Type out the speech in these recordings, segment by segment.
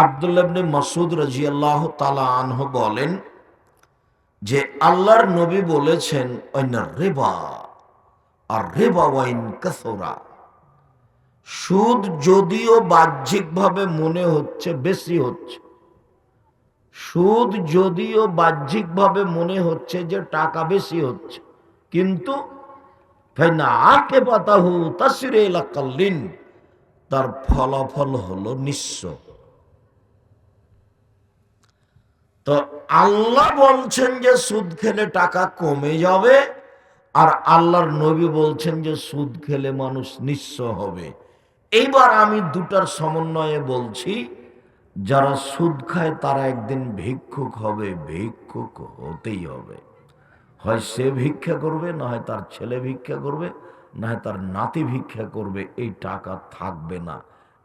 আব্দুল্লাহ ইবনে মাসউদ রাদিয়াল্লাহু তাআলা আনহু বলেন যে আল্লাহর নবী বলেছেন ওয়াইনার রিবা আর রিবা ওয়াইন কাসরা, সুদ যদিও বাহ্যিকভাবে মনে হচ্ছে বেশি হচ্ছে, সুদ যদিও বাহ্যিকভাবে মনে হচ্ছে যে টাকা বেশি হচ্ছে, কিন্তু ফাইনা আকিবাতাহু তাসিরু ইলা কাল্লিন, তার ফলাফল হলো নিঃস্ব। তো আল্লাহ বলছেন যে সুদ খেলে টাকা কমে যাবে, আর আল্লাহর নবী বলছেন যে সুদ খেলে মানুষ নিঃস্ব হবে। এইবার আমি দুটার সমন্বয়ে বলছি, যারা সুদ খায় তারা একদিন ভিক্ষুক হবে, ভিক্ষুক হতেই হবে। হয় সে ভিক্ষা করবে, না হয় তার ছেলে ভিক্ষা করবে, না হয় তার নাতি ভিক্ষা করবে, এই টাকা থাকবে না,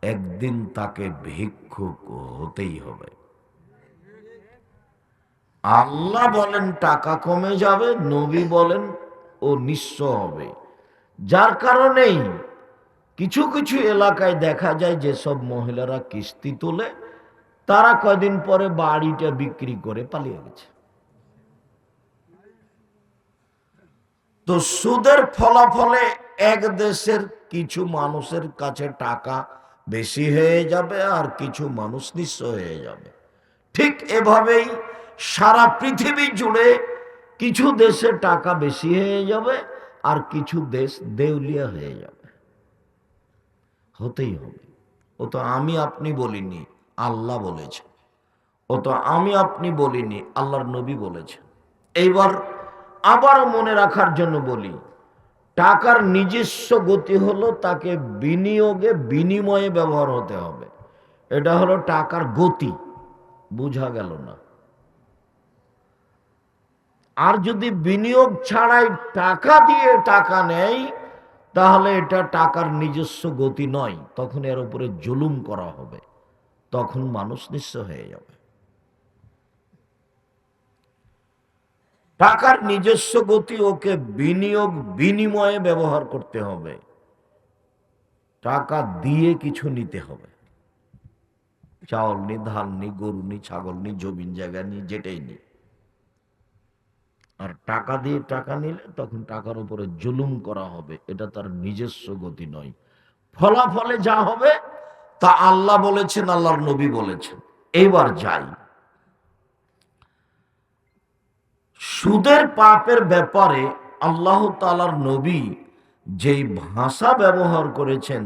একদিন তাকে ভিক্ষুক হতেই হবে। আল্লাহ বলেন টাকা কমে যাবে, নবী বলেন ও নিঃস্ব হবে। যার কারণেই কিছু কিছু এলাকায় দেখা যায় যেসব মহিলারা কিস্তি তোলে, তারা কয়দিন পরে বাড়িটা বিক্রি করে পালিয়ে গেছে। তো সুদের ফলাফলে এক দেশের কিছু মানুষের কাছে টাকা বেশি হয়ে যাবে, আর কিছু মানুষ নিঃস্ব হয়ে যাবে। ঠিক এভাবেই সারা পৃথিবী জুড়ে কিছু দেশে টাকা বেশি হয়ে যাবে, আর কিছু দেশ দেউলিয়া হয়ে যাবে। হতেই হবে। ও তো আমি আপনি বলিনি, আল্লাহ বলেছে। ও তো আমি আপনি বলিনি, আল্লাহর নবী বলেছেন। এইবার আবার মনে রাখার জন্য বলি, টাকার নিজস্ব গতি হলো তাকে বিনিয়োগে বিনিময়ে ব্যবহার হতে হবে। এটা হলো টাকার গতি, বুঝা গেল না? আর যদি বিনিয়োগ ছাড়াই টাকা দিয়ে টাকা নেয়, তাহলে এটা টাকার নিজস্ব গতি নয়, তখন এর উপরে জুলুম করা হবে, তখন মানুষ নিঃস্ব হয়ে যাবে। টাকার নিজস্ব গতি, ওকে বিনিয়োগ বিনিময়ে ব্যবহার করতে হবে, টাকা দিয়ে কিছু নিতে হবে। চাউল নি, ধান নি, গরু নি, ছাগল নি, জমিন জায়গা নি, যেটাই নি। আর টাকা দিয়ে টাকা নিলে তখন টাকার উপরে জুলুম করা হবে, এটা তার নিজস্ব গতি নয়। ফলাফলে যা হবে তা আল্লাহ বলেছেন, আল্লাহর নবী বলেছেন। এইবার যাই, সুদের পাপের ব্যাপারে আল্লাহ তাআলার নবী যেই ভাষা ব্যবহার করেছেন,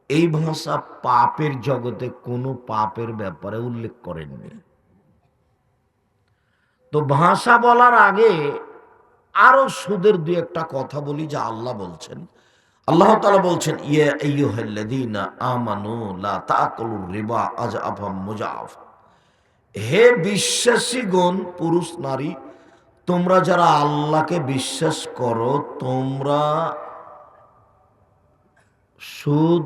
এই ভাষা পাপের জগতে কোনো পাপের ব্যাপারে উল্লেখ করেননি। তো ভাষা বলার আগে আরো সুদের দুই একটা কথা বলি, যা আল্লাহ বলছেন। আল্লাহ তাআলা বলছেন, ইয়া আইয়ুহাল্লাযীনা আমানু লা তাকুলুর রিবা আযআফাম মুযাফ। হে বিশ্বাসীগণ, পুরুষ নারী, তোমরা যারা আল্লাহকে বিশ্বাস করো, তোমরা সুদ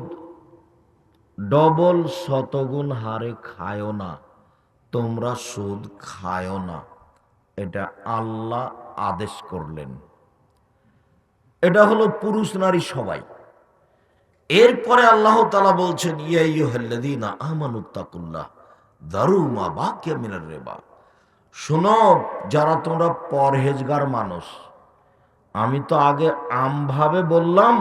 ডবল শতগুণ হারে খায়ও না, তোমরা সুদ খায়ও না। এটা আল্লাহ আদেশ করলেন। এটা হলো পুরুষ নারী সবাই। এরপরে আল্লাহ তাআলা বলছেন, ইয়া আইয়ুহাল্লাযীনা আমানুত্তাকুল্লাহ যারু মা বাকিয়া মিনার রিবা। শোনো, যারা তোমরা পরহেজগার মানুষ, আমি তো আগে আমভাবে বললাম,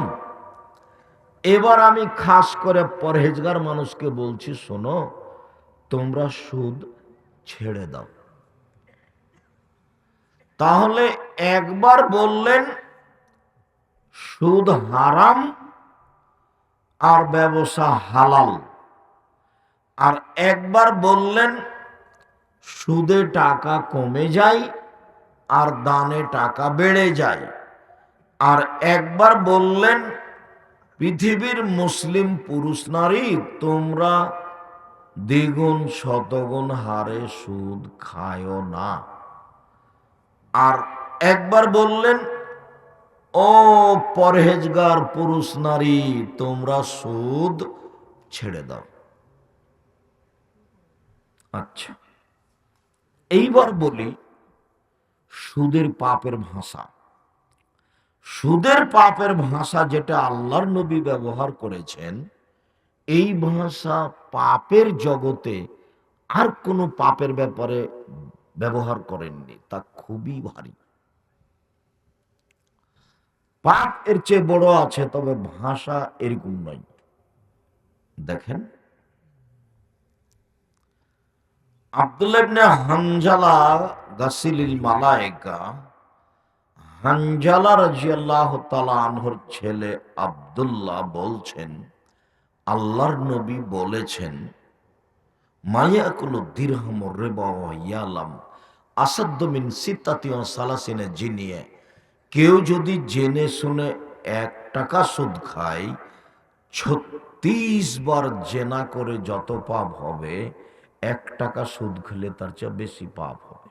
এবার আমি খাস করে পরহেজগার মানুষকে বলছি, শোনো, তোমরা সুদ ছেড়ে দাও। তাহলে একবার বললেন সুদ হারাম আর ব্যবসা হালাল, আর একবার বললেন সুদে টাকা কমে যায় আর দানে টাকা বেড়ে যায়, আর একবার বললেন পৃথিবীর মুসলিম পুরুষ নারী, তোমরা দ্বিগুণ শতগুণ হারে সুদ খায়ও না। আর একবার বললেন, ও পরহেজগার পুরুষ নারী, তোমরা সুদ ছেড়ে দাও। আচ্ছা, এইবার বলি সুদের পাপের ভাষা। সুদের পাপের ভাষা যেটা আল্লাহর নবী ব্যবহার করেছেন, এই ভাষা পাপের জগতে আর কোনো পাপের ব্যাপারে ব্যবহার করেননি, তা খুবই ভারী। পাপ এর চেয়ে বড় আছে, তবে ভাষা এরকম নয়। দেখেন, আব্দুল্লাহ ইবনে হানজালা গাসিলিল মালায়েকা, হানজালা রাদিয়াল্লাহু তাআলা আনহুর ছেলে আব্দুল্লাহ বলছেন, আল্লাহর নবী বলেছেন, মায়াকুলু দিরহাম রিবা ওয়া ইয়ালাম আসাদ্দ মিন সিত্তাতি ওয়া সালাসিনা জিনিয়া। কেউ যদি জেনে শুনে 1 টাকা সুদ খায়, 36 বার জেনা করে যত পাপ হবে, 1 টাকা সুদ খেলে তার চেয়ে বেশি পাপ হবে।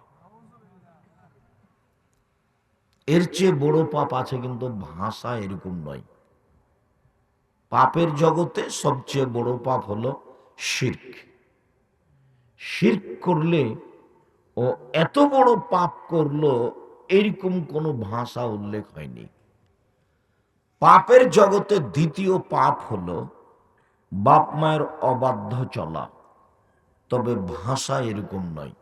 এর চেয়ে বড় পাপ আছে, কিন্তু ভাষা এরকম নয়। পাপের জগতে সবচেয়ে বড় পাপ হলো শিরক। শিরক করলে ও এত বড় পাপ করলো, এরকম কোনো ভাষা উল্লেখ হয়নি। পাপের জগতে দ্বিতীয় পাপ হলো বাপ মায়ের অবাধ্য চলা, তবে ভাষা এরকম নয়।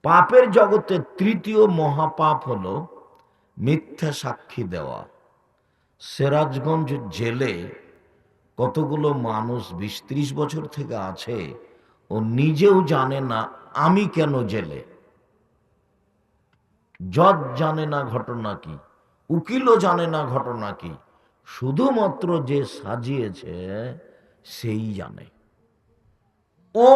পাপের জগতে তৃতীয় মহাপাপ হলো মিথ্যা সাক্ষী দেওয়া। সিরাজগঞ্জ জেলে কতগুলো মানুষ 20-30 বছর থেকে আছে, ও নিজেও জানে না আমি কেন জেলে। জজ জানে না ঘটনা কি, উকিলও জানে না ঘটনা কি, শুধুমাত্র যে সাজিয়েছে সেই জানে। ও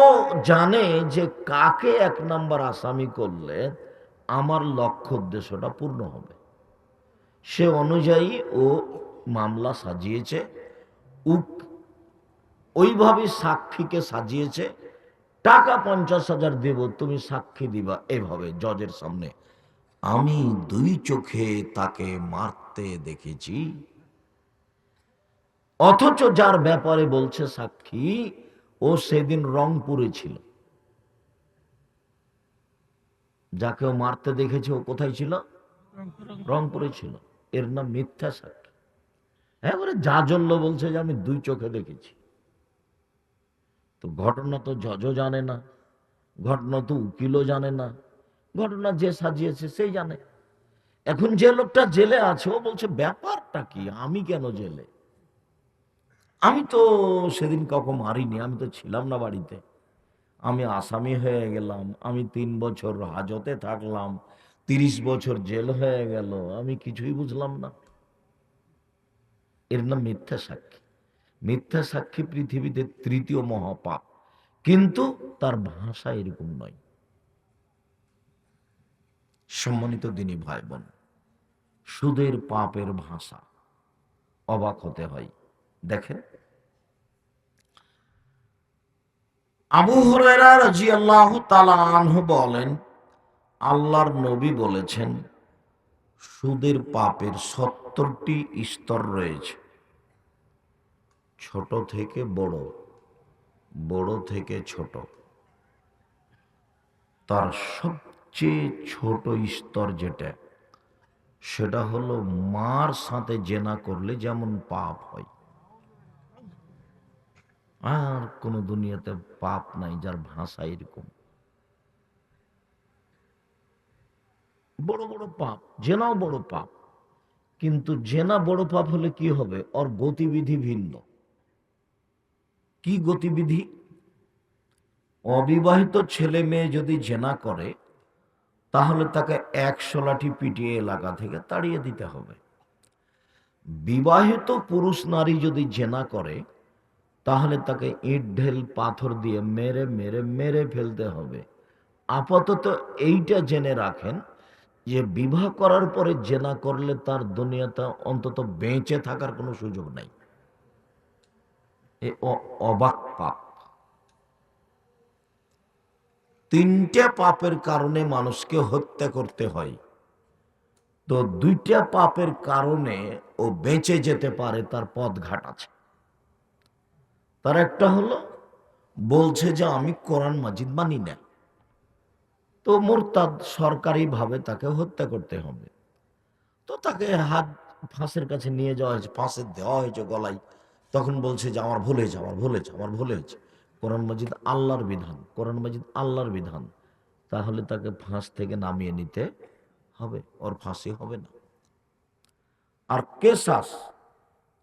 জানে যে কাকে 1 নম্বর আসামি করলে আমার লক্ষ্য উদ্দেশ্যটা পূর্ণ হবে, সে অনুযায়ী ও মামলা সাজিয়েছে। ওইভাবে সাক্ষীকে সাজিয়েছে, টাকা 50,000 দেব, তুমি সাক্ষী দিবা, এভাবে জজের সামনে। আমি 2 চোখে তাকে মারতে দেখেছি। অথচ যার ব্যাপারে বলছে সাক্ষী, ও সেদিন রংপুরে ছিল। যাকে ও মারতে দেখেছে, ও কোথায় ছিল? রংপুরে ছিল। এর নাম মিথ্যা সাক্ষী। এবারে জাজল্য বলছে যে আমি 2 চোখে দেখেছি। তো ঘটনা তো জজও জানে না, ঘটনা তো উকিলও জানে না, ঘটনা যে সাজিয়েছে সেই জানে। এখন যে লোকটা জেলে আছে, ও বলছে ব্যাপারটা কি, আমি কেন জেলে? আমি তো সেদিন কাউকে মারিনি, আমি তো ছিলাম না বাড়িতে, আমি আসামি হয়ে গেলাম, আমি 3 বছর হাজতে থাকলাম, 30 বছর জেল হয়ে গেল, আমি কিছুই বুঝলাম না। এর নাম মিথ্যা সাক্ষী। মিথ্যা সাক্ষী পৃথিবীতে তৃতীয় মহাপাপ, কিন্তু তার ভাষা এরকম নয়। সম্মানিত দিনী ভাই বোন, সুদের পাপের ভাষা, অবাক হতে হয়। দেখেন, আবু হুরায়রা রাদিয়াল্লাহু তাআলা আনহু বলেন, আল্লাহর নবী বলেছেন, সুদের পাপের 70টি স্তর রয়েছে, ছোট থেকে বড়, বড় থেকে ছোট। তার সবচেয়ে ছোট স্তর যেটা, সেটা হলো মার সাথে জেনা করলে যেমন পাপ হয়, আর কোন দুনিয়াতে পাপ নাই যার ভাষা এরকম। বড় বড় পাপ, জেনাও বড় পাপ, কিন্তু জেনা বড় পাপ হলে কি হবে? ওর গতিবিধি ভিন্ন। কি গতিবিধি? অবিবাহিত ছেলে মেয়ে যদি জেনা করে, তাহলে তাকে 100 লাঠি পিটিয়ে এলাকা থেকে তাড়িয়ে দিতে হবে। বিবাহিত পুরুষ নারী যদি জেনা করে, তাহলে তাকে ইট ঢেল পাথর দিয়ে মেরে মেরে মেরে ফেলতে হবে। আপাতত এইটা জেনে রাখেন যে বিবাহ করার পরে জেনা করলে তার দুনিয়াতে অন্তত বেঁচে থাকার কোনো সুযোগ নাই। এ অবাক পাপ। 3টে পাপের কারণে মানুষকে হত্যা করতে হয়, তো 2টা পাপের কারণে ও বেঁচে যেতে পারে, তার পথ ঘাট আছে। তার একটা হলো বলছে যে আমি কোরআন মাজিদ মানি না, তো মুরতাদ, সরকারিভাবে তাকে হত্যা করতে হবে। তো তাকে হাত ফাঁসের কাছে নিয়ে যাওয়া হয়েছে, ফাঁসে দেওয়া হয়েছে গলায়। তখন বলছে যে আমার ভুল হয়েছে, আমার ভুল হয়েছে, আমার ভুল হয়েছে। কোরআন মাজিদ আল্লাহর বিধান, কোরআন মাজিদ আল্লাহর বিধান, তাহলে তাকে ফাঁস থেকে নামিয়ে নিতে হবে, ওর ফাঁসি হবে না। আর কেসাস,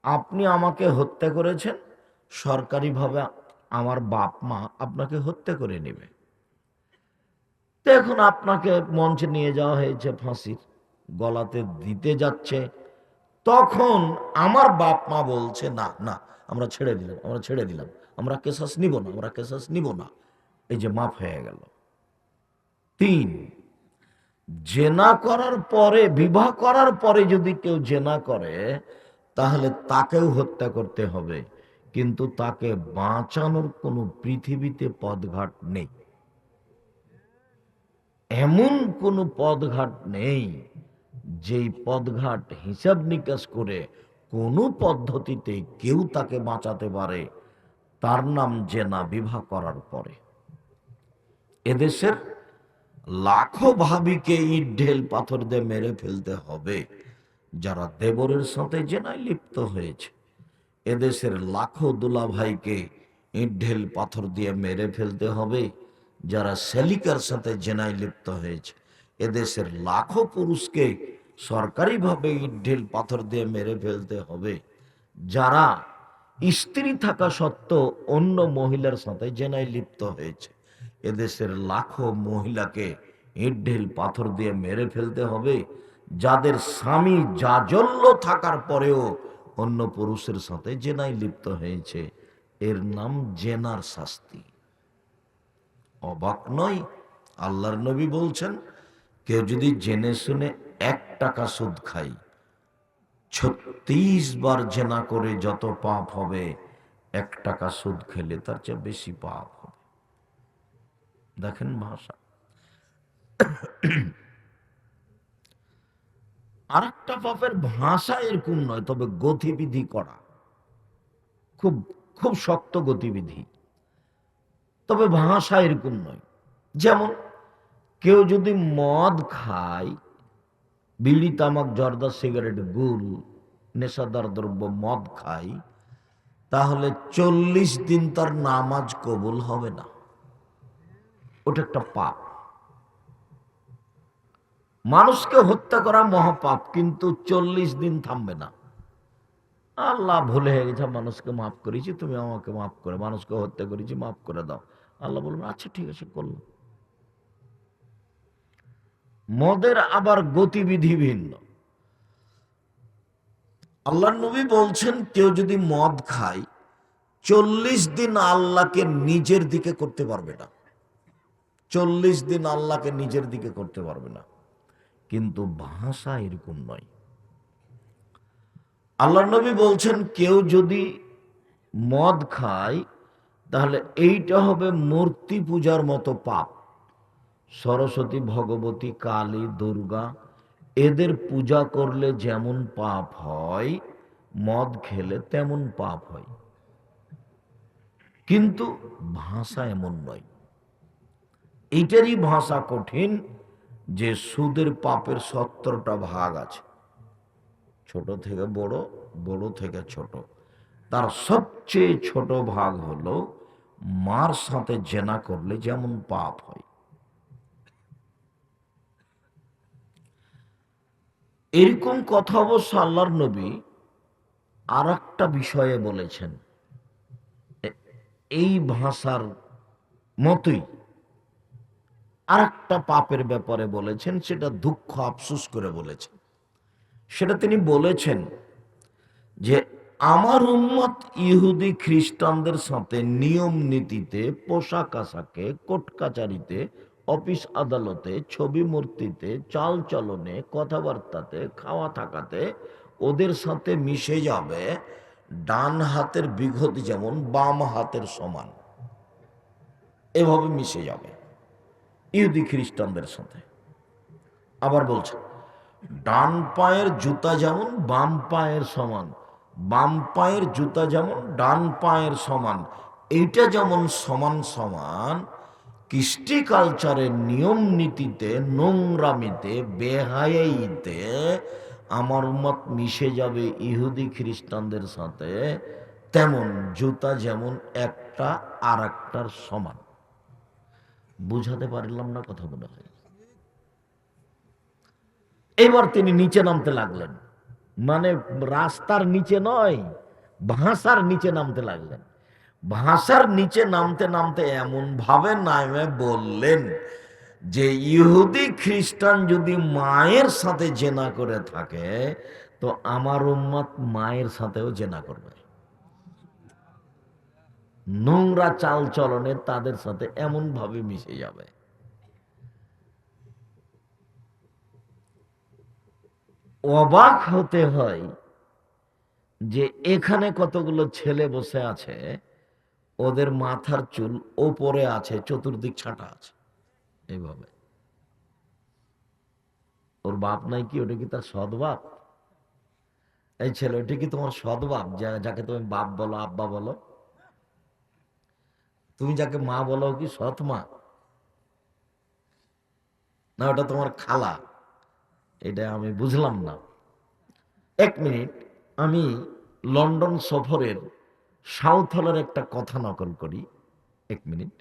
আপনি আমাকে হত্যা করেছেন, সরকারিভাবে আমার বাপ মা আপনাকে হত্যা করে নেবে। তো এখন আপনাকে মঞ্চে নিয়ে যাওয়া হয়েছে, ফাঁসির গলাতে দিতে যাচ্ছে, তখন আমার বাপ মা বলছে না না, আমরা ছেড়ে দিলাম, আমরা ছেড়ে দিলাম, আমরা কেসাস নিব না, আমরা কেসাস নিব না, এই যে মাফ হয়ে গেল। 3, জেনা করার পরে, বিবাহ করার পরে যদি কেউ জেনা করে তাহলে তাকেও হত্যা করতে হবে, কিন্তু তাকে বাঁচানোর কোনো পৃথিবীতে পথঘাট নেই। এমন কোনো পথঘাট নেই যেই পথঘাট হিসাব নিকাশ করে কোনো পদ্ধতিতে কেউ তাকে বাঁচাতে পারে। তার নাম জেনা, বিবাহ করার পরে। এদেশের লাখো ভাবিকে ইট ঢেল পাথর দিয়ে মেরে ফেলতে হবে যারা দেবরের সাথে জেনায় লিপ্ত হয়েছে। এদেশের লাখো দুলাভাইকে ইট ঢেল পাথর দিয়ে মেরে ফেলতে হবে যারা সেলিকার সাথে জেনায় লিপ্ত হয়েছে। এদেশের লাখো পুরুষকে সরকারিভাবে ইট ঢেল পাথর দিয়ে মেরে ফেলতে হবে যারা স্ত্রী থাকা সত্ত্বেও অন্য মহিলার সাথে জেনায় লিপ্ত হয়েছে। এদেশের লাখো মহিলাকে ইট ঢেল পাথর দিয়ে মেরে ফেলতে হবে যাদের স্বামী জাজল্য থাকার পরেও অন্য পুরুষের সাথে জেনায় লিপ্ত হয়েছে। এর নাম জেনার শাস্তি। অবাক নয়, আল্লাহর নবী বলছেন, কেউ যদি জেনে শুনে 1 টাকা সুদ খায়, 36 বার জেনা করে যত পাপ হবে, 1 টাকা সুদ খেলে তার চেয়ে বেশি পাপ হবে। দেখেন ভাষা। আর একটা পাপের ভাষা এরকম নয়, তবে গতিবিধি করা খুব খুব শক্ত গতিবিধি, তবে ভাষা এরকম নয়। যেমন কেউ যদি মদ খায়, বিড়ি, তামাক, জর্দা, সিগারেট, গুল, নেশাদার দ্রব্য মদ খায়, তাহলে 40 দিন তার নামাজ কবুল হবে না। ওটা একটা পাপ। মানুষকে হত্যা করা মহাপাপ, কিন্তু 40 দিন থামবে না। আল্লাহ ভুলে হয়ে গেছে, মানুষকে মাফ করেছি, তুমি আমাকে মাফ করে, মানুষকে হত্যা করেছি, মাফ করে দাও। আল্লাহ বলবেন আচ্ছা ঠিক আছে, করলাম। মদের আবার গতিবিধি ভিন্ন। আল্লাহ নবী বলছেন, কেউ যদি মদ খায় 40 দিন আল্লাহকে নিজের দিকে করতে পারবে না। 40 দিন আল্লাহকে নিজের দিকে করতে পারবে না। কিন্তু ভাষা এরকম নয়। আল্লাহ নবী বলছেন, কেউ যদি মদ খায় তাহলে এইটা হবে মূর্তি পূজার মতো পাপ। সরস্বতী, ভগবতী, কালী, দুর্গা, এদের পূজা করলে যেমন পাপ হয়, মদ খেলে তেমন পাপ হয়। কিন্তু ভাষা এমন নয়। এইটারই ভাষা কঠিন যে সুদের পাপের 70টা ভাগ আছে, ছোট থেকে বড়, বড় থেকে ছোট। তার সবচেয়ে ছোট ভাগ হলো মার সাথে জেনা করলে যেমন পাপ হয়। এরকম কথা অবশ্য আল্লাহর নবী আর একটা বিষয়ে বলেছেন, এই ভাষার মতোই আর একটা পাপের ব্যাপারে বলেছেন, সেটা দুঃখ আফসোস করে বলেছেন। সেটা তিনি বলেছেন যে আমার উম্মত ইহুদি খ্রিস্টানদের সাথে নিয়ম নীতিতে, পোশাক আশাকে, কোর্ট কাচারিতে, অফিস আদালতে, ছবি মূর্তিতে, চাল চলনে, কথাবার্তাতে, খাওয়া থাকাতে ওদের সাথে মিশে যাবে ডান হাতের বিঘত যেমন বাম হাতের সমান, এভাবে মিশে যাবে ইহুদি খ্রিস্টানদের সাথে। আবার বলছে, ডান পায়ের জুতা যেমন বাম পায়ের সমান, বাম পায়ের জুতা যেমন ডান পায়ের সমান, এইটা যেমন সমান সমান, কৃষ্টি কালচারের নিয়ম নীতিতে, নোংরামিতে, বেহায়াইতে আমার উম্মত মিশে যাবে ইহুদি খ্রিস্টানদের সাথে, তেমন জুতা যেমন একটা আর একটার সমান। বুঝাতে পারলাম না কথা মনে হয়। এবার তিনি নিচে নামতে লাগলেন, মানে রাস্তার নিচে নয়, ভাষার নিচে নামতে লাগলেন। ভাষার নিচে নামতে নামতে এমন ভাবে নামে বললেন যে ইহুদি খ্রিস্টান যদি মায়ের সাথে জেনা করে থাকে তো আমার উম্মত মায়ের সাথেও জেনা করবে। নোংরা চাল চলনে তাদের সাথে এমন ভাবে মিশে যাবে। অবাক হতে হয় যে এখানে কতগুলো ছেলে বসে আছে, ওদের মাথার চুল ওপরে আছে, চতুর্দিক ছাঁটা আছে এইভাবে। ওর বাপ নাই কি? ওটা কি তার সৎ বাপ? এই ছেলে, ওটা কি তোমার সৎ বাপ, যাকে তুমি বাপ বলো, আব্বা বলো? তুমি যাকে মা বলো কি সৎ মা? না ওটা তোমার খালা? এটা আমি বুঝলাম না। এক মিনিট, আমি লন্ডন সফরের সাউথ হলের একটা কথা নকল করি। এক মিনিট,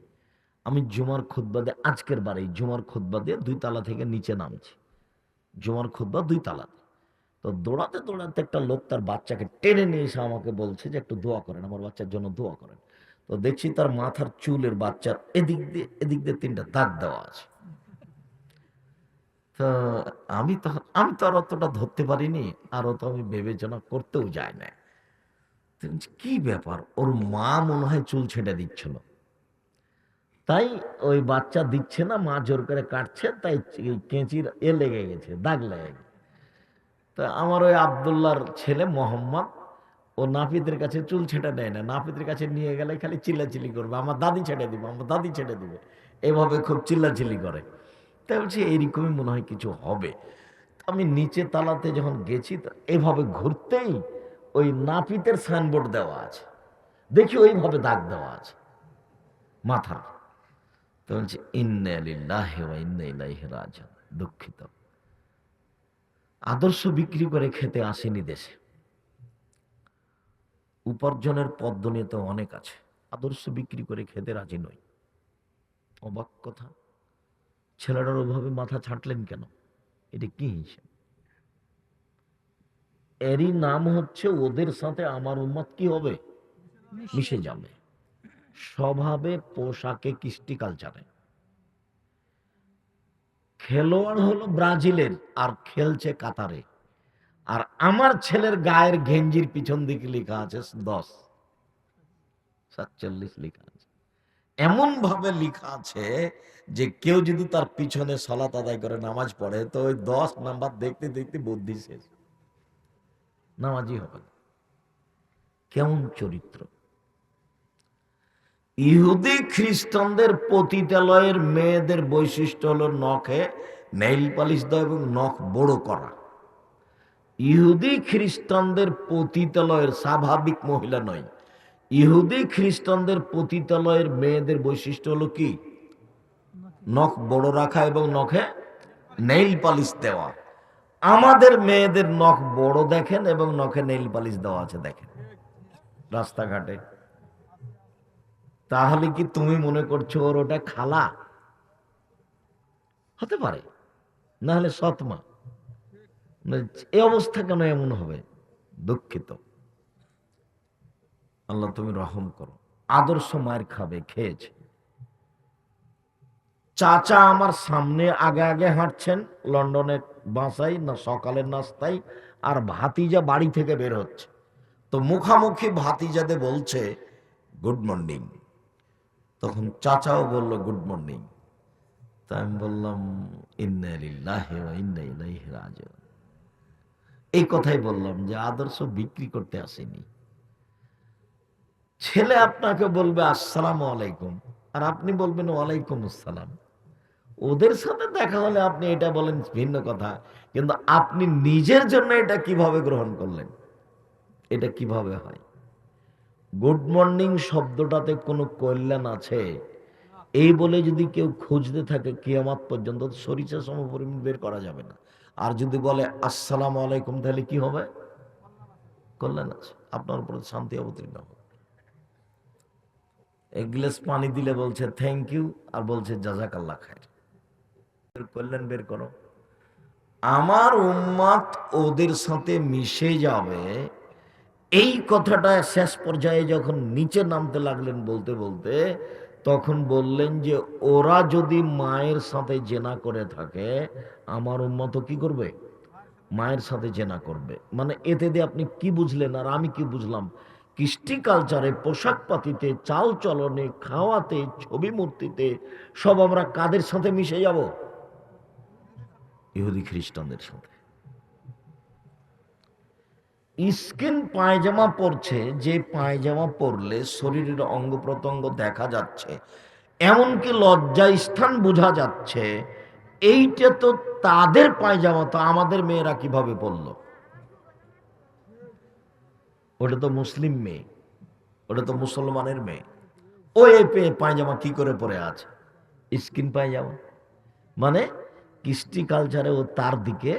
আমি জুমার খুতবা দিয়ে, আজকের বারে জুমার খুতবা দিয়ে 2 তালা থেকে নিচে নামছি। জুমার খুতবা 2 তালাতে। তো দৌড়াতে দৌড়াতে একটা লোক তার বাচ্চাকে টেনে নিয়ে এসে আমাকে বলছে যে একটু দোয়া করেন, আমার বাচ্চার জন্য দোয়া করেন। তো দেখছি তার মাথার চুলের বাচ্চার এদিক দিয়ে 3টা দাগ দেওয়া আছে। তো আমি তো আর অতটা ধরতে পারিনি, আর অত আমি বিবেচনা করতেও যাই না। তো কি ব্যাপার, ওর মা মনে হয় চুল ছেঁটে দিচ্ছিল, তাই ওই বাচ্চা দিচ্ছে না, মা জোর করে কাটছে, তাই কেঁচির লেগে গেছে, দাগ লেগে গেছে। তা আমার ওই আবদুল্লাহর ছেলে মোহাম্মদ, ও নাপিতের কাছে চুল ছেঁটে দেয় না, নাপিতের কাছে নিয়ে গেলে খালি চিল্লাচিল্লি করবে, আমার দাদি ছেঁটে দিবে, আমার দাদি ছেঁটে দিবে, এভাবে খুব চিল্লাচিল্লি করে। তাই বলছি এইরকমই মনে হয় কিছু হবে। আমি নিচে তালাতে যখন গেছি তো এভাবে ঘুরতেই ওই নাপিতের সাইনবোর্ড দেওয়া আছে, দেখি ওইভাবে দাগ দেওয়া আছে মাথার। তো বলছি ইন্না লিল্লাহি ওয়া ইন্না ইলাইহি রাজিউন। দুঃখিত, আদর্শ বিক্রি করে খেতে আসেনি দেশে। উপার্জনের পদ্ধতি তো অনেক আছে, আদর্শ বিক্রি করে খেতে রাজি নই। অবাক কথা, ছেলেটার ওভাবে মাথা ছাঁটলেন কেন? এটা কি হিসেব? এরই নাম হচ্ছে ওদের সাথে আমার উম্মত কি হবে? মিশে যাবে। স্বভাবে, পোশাকে, কৃষ্টি কালচারে। খেলোয়াড় হলো ব্রাজিলের আর খেলছে কাতারে, আর আমার ছেলের গায়ের গেঞ্জির পিছন দিকে লেখা আছে 10-47 লেখা আছে। এমন ভাবে লেখা আছে যে কেউ যদি তার পিছনে সালাত আদায় করে নামাজ পড়ে তো ওই 10 নাম্বার দেখতে দেখতে বুদ্ধি শেষ, নামাজি হবে না। কেমন চরিত্র! ইহুদি খ্রিস্টানদের পতিতালয়ের মেয়েদের বৈশিষ্ট্য হলো নখে নেইল পালিশ দেওয়া এবং নখ বড় করা। ইহুদি খ্রিস্টানদের পতিতালয়ের স্বাভাবিক মহিলা নয়, ইহুদি খ্রিস্টানদের পতিতালয়ের মেয়েদের বৈশিষ্ট্য হলো কি? নখ বড় রাখা এবং নখে নেইল পালিশ দেওয়া। আমাদের মেয়েদের নখ বড় দেখেন এবং নখে নেইল পালিশ দেওয়া আছে দেখেন রাস্তাঘাটে। তাহলে কি তুমি মনে করছো ওর ওটা খালা? হতে পারে, না হলে সৎমা। এই অবস্থা কেন এমন হবে? দুঃখিত, আল্লাহ তুমি রহম করো। আদর্শ মায়ের খাবে, খেয়েছে। চাচা আমার সামনে আগে আগে হাঁটছেন লন্ডনের বাসায় না সকালের নাস্তায়, আর ভাতিজা বাড়ি থেকে বের হচ্ছে। তো মুখামুখি ভাতিজাদে বলছে গুড মর্নিং। তখন চাচাও বলল গুড মর্নিং। তা আমি বললাম ইন্না লিল্লাহি ওয়া ইন্না ইলাইহি রাজিউন। এই কথাই বললাম যে আদর্শ বিক্রি করতে আসেনি। ছেলে আপনাকে বলবে আসসালামু আলাইকুম, আর আপনি বলবেন ওয়ালাইকুম আসসালাম। ওদের সাথে দেখা হলে আপনি এটা বলেন ভিন্ন কথা, কিন্তু আপনি নিজের জন্য এটা কিভাবে গ্রহণ করলেন? এটা কিভাবে হয়? গুড মর্নিং শব্দটাতে কোনো কল্যাণ আছে এই বলে যদি কেউ খুঁজতে থাকে কিয়ামত পর্যন্ত, সরিষা সমপরিমাণ বের করা যাবে না। আর যদি বলে আসসালামু আলাইকুম, তাহলে কি হবে? কল্যাণ আছে, আপনার উপরে শান্তি অবতীর্ণ হবে। এক গ্লাস পানি দিলে বলছে থ্যাংক ইউ, আর বলছে জাযাকাল্লাহ খায়র। করলেন বের করো। আমার উম্মত ওদের সাথে মিশে যাবে, এই কথাটা শেষ পর্যায়ে যখন নিচে নামতে লাগলেন বলতে বলতে, তখন বললেন যে ওরা যদি মায়ের সাথে জেনা করে থাকে, আমার উম্মত কি করবে? মায়ের সাথে জেনা করবে। মানে এতে দিয়ে আপনি কি বুঝলেন আর আমি কি বুঝলাম? কৃষ্টি কালচারে, পোশাক পাতিতে, চাল চলনে, খাওয়াতে, ছবি মূর্তিতে সব আমরা কাদের সাথে মিশে যাব? ইহুদি খ্রিস্টানদের সাথে। স্কিন পায়জামা পরছে, যে পায়জামা পরলে শরীরের অঙ্গ প্রত্যঙ্গ দেখা যাচ্ছে, এমনকি লজ্জা স্থান বোঝা যাচ্ছে, এইটা তো তাদের পায়জামা, তো আমাদের মেয়েরা কিভাবে পরলো? ওটা তো মুসলিম মেয়ে, ওটা তো মুসলমানের মেয়ে। ওই পায়জামা কি করে পরে আছে? স্কিন পায়জামা। মানে কৃষ্টি কালচারে ও তার দিকে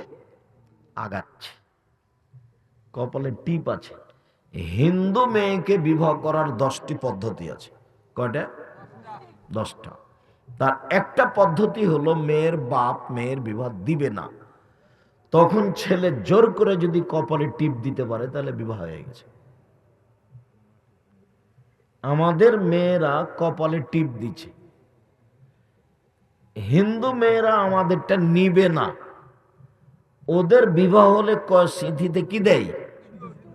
আগাচ্ছে। কপালে টিপ আছে। হিন্দু মেয়েকে বিবাহ করার 10টি পদ্ধতি আছে। কয়টা? 10টা। তার একটা পদ্ধতি হলো মেয়ের বাপ মেয়ের বিবাহ দিবে না, তখন ছেলে জোর করে যদি কপালে টিপ দিতে পারে তাহলে বিবাহ হয়ে গেছে। আমাদের মেয়েরা কপালে টিপ দিচ্ছে, হিন্দু মেয়েরা আমাদেরটা নিবে না। ওদের বিবাহ হলে সিঁথিতে কি দেয়?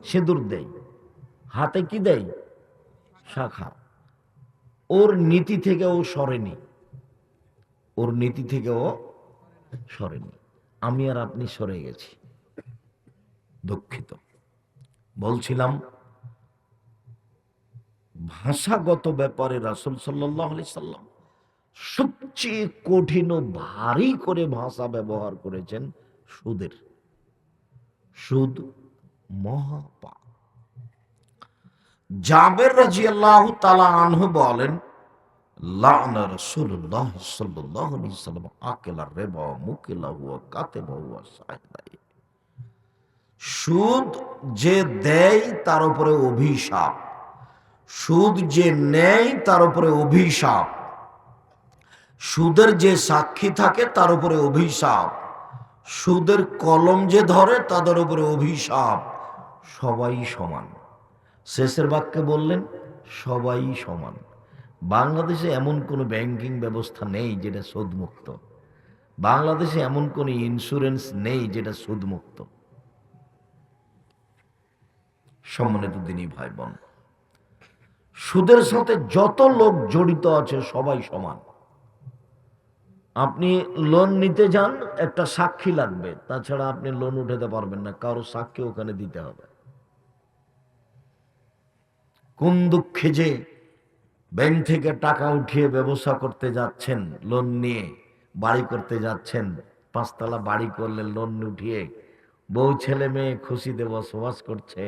সিঁদুর দেয়। হাতে কি দেয়? শাখা। ওর নীতি থেকে ও সরেনি, ওর নীতি থেকে ও সরেনি। আমি আর আপনি সরে গেছি, দুঃখিত। বলছিলাম ভাষাগত ব্যাপারে রাসূল সাল্লাল্লাহু আলাইহি সাল্লাম সবচেয়ে কঠিন ও ভারী করে ভাষা ব্যবহার করেছেন সুদের। সুদ মহাপাপ। জাবের রাদিয়াল্লাহু তাআলা আনহু বলেন, লা'না রাসূলুল্লাহ সাল্লাল্লাহু আলাইহি সাল্লাম আকিলার রিবা মুকিলাহু ওয়া কাতিবাহু ওয়া শাহিদাই। সুদ যে দেয় তার উপরে অভিশাপ, সুদ যে নেয় তার উপরে অভিশাপ, সুদের যে সাক্ষী থাকে তার উপরে অভিশাপ, সুদের কলম যে ধরে তাদের উপরে অভিশাপ। সবাই সমান। শেষের বাক্যে বললেন সবাই সমান। বাংলাদেশে এমন কোনো ব্যাংকিং ব্যবস্থা নেই যেটা সুদমুক্ত। বাংলাদেশে এমন কোনো ইন্স্যুরেন্স নেই যেটা সুদমুক্ত। সম্মানিত দিনী ভাই বোন, সুদের সাথে যত লোক জড়িত আছে সবাই সমান। আপনি লোন নিতে যান, একটা সাক্ষী লাগবে, তাছাড়া আপনি লোন উঠাতে পারবেন না, কারো সাক্ষী ওখানে দিতে হবে। কোন দুঃখে যে ব্যাংক থেকে টাকা উঠিয়ে ব্যবসা করতে যাচ্ছেন, লোন নিয়ে বাড়ি করতে যাচ্ছেন, 5 তলা বাড়ি করলে লোন উঠিয়ে বউ ছেলে মেয়ে খুশিতে বসবাস করছে,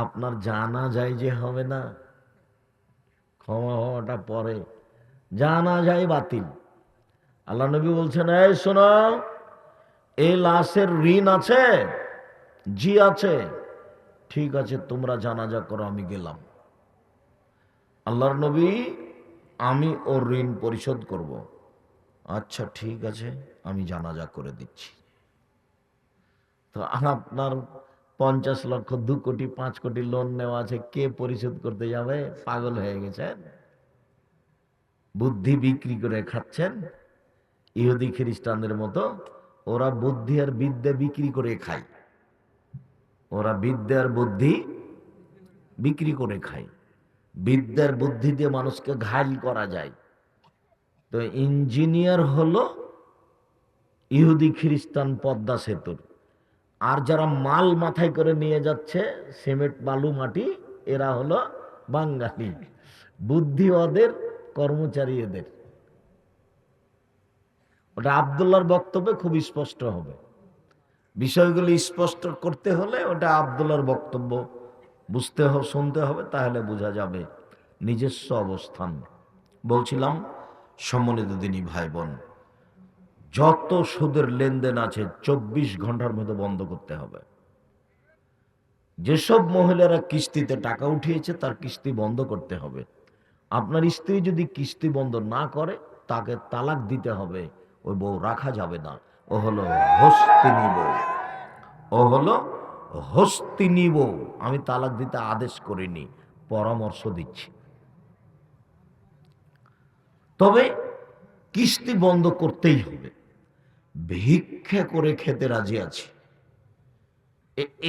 আপনার জানা যায় যে হবে না, ক্ষমা হওয়াটা পরে, জানা যায় বাতিল। আল্লাহ নবী বলছেন, এই শোনো, এই লাশের ঋণ আছে? জি আছে। ঠিক আছে, তোমরা জানাজা করো, আমি গেলাম। আল্লাহর নবী, আমি ওর ঋণ পরিশোধ করব। আচ্ছা ঠিক আছে, আমি জানাজা করে দিচ্ছি। তো আপনার 50 লক্ষ 2 কোটি 5 কোটি লোন নেওয়া আছে, কে পরিশোধ করতে যাবে? পাগল হয়ে গেছেন? বুদ্ধি বিক্রি করে খাচ্ছেন ইহুদি খ্রিস্টানদের মতো। ওরা বুদ্ধি আর বিদ্যা বিক্রি করে খায়, ওরা বিদ্যা আর বুদ্ধি বিক্রি করে খায়। বিদ্যার বুদ্ধি দিয়ে মানুষকে ঘায়েল করা যায়। তো ইঞ্জিনিয়ার হলো ইহুদি খ্রিস্টান পদ্মা সেতুর, আর যারা মাল মাথায় করে নিয়ে যাচ্ছে সিমেন্ট বালু মাটি, এরা হলো বাঙালি। বুদ্ধি ওদের, কর্মচারী এদের। ওটা আব্দুল্লাহর বক্তব্যে খুব স্পষ্ট হবে। বিষয়গুলি স্পষ্ট করতে হলে ওটা আব্দুল্লাহর বক্তব্য বুঝতে হবে, শুনতে হবে, তাহলে বোঝা যাবে নিজস্ব অবস্থান। বলছিলাম সম্মানিত দিনী ভাই বোন, যত সুদের লেনদেন আছে 24 ঘন্টার মধ্যে বন্ধ করতে হবে। যেসব মহিলারা কিস্তিতে টাকা উঠিয়েছে তার কিস্তি বন্ধ করতে হবে। আপনার স্ত্রী যদি কিস্তি বন্ধ না করে তাকে তালাক দিতে হবে, ওই বউ রাখা যাবে না। ও হলো হস্তিনী বউ, ও হলো হস্তিনী বউ। আমি তালাক দিতে আদেশ করিনি, পরামর্শ দিচ্ছি। তবে কিস্তি বন্ধ করতেই হবে। ভিক্ষা করে খেতে রাজি আছি,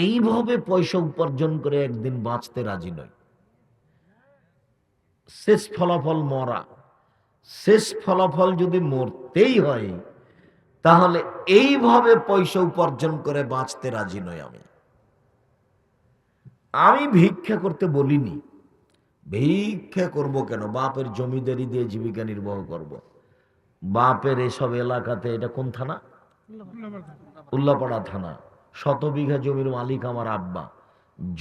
এইভাবে পয়সা উপার্জন করে একদিন বাঁচতে রাজি নয়। শেষ ফলাফল মরা। শেষ ফলাফল যদি মরতেই হয়, তাহলে এইভাবে পয়সা উপার্জন করে বাঁচতে রাজি নই। আমি ভিক্ষা করতে বলিনি। ভিক্ষা করব কেন? বাপের জমিদারি দিয়ে জীবিকা নির্বাহ করব। বাপের এসব এলাকাতে, এটা কোন থানা? উল্লাপাড়া থানা। 100 বিঘা জমির মালিক আমার আব্বা।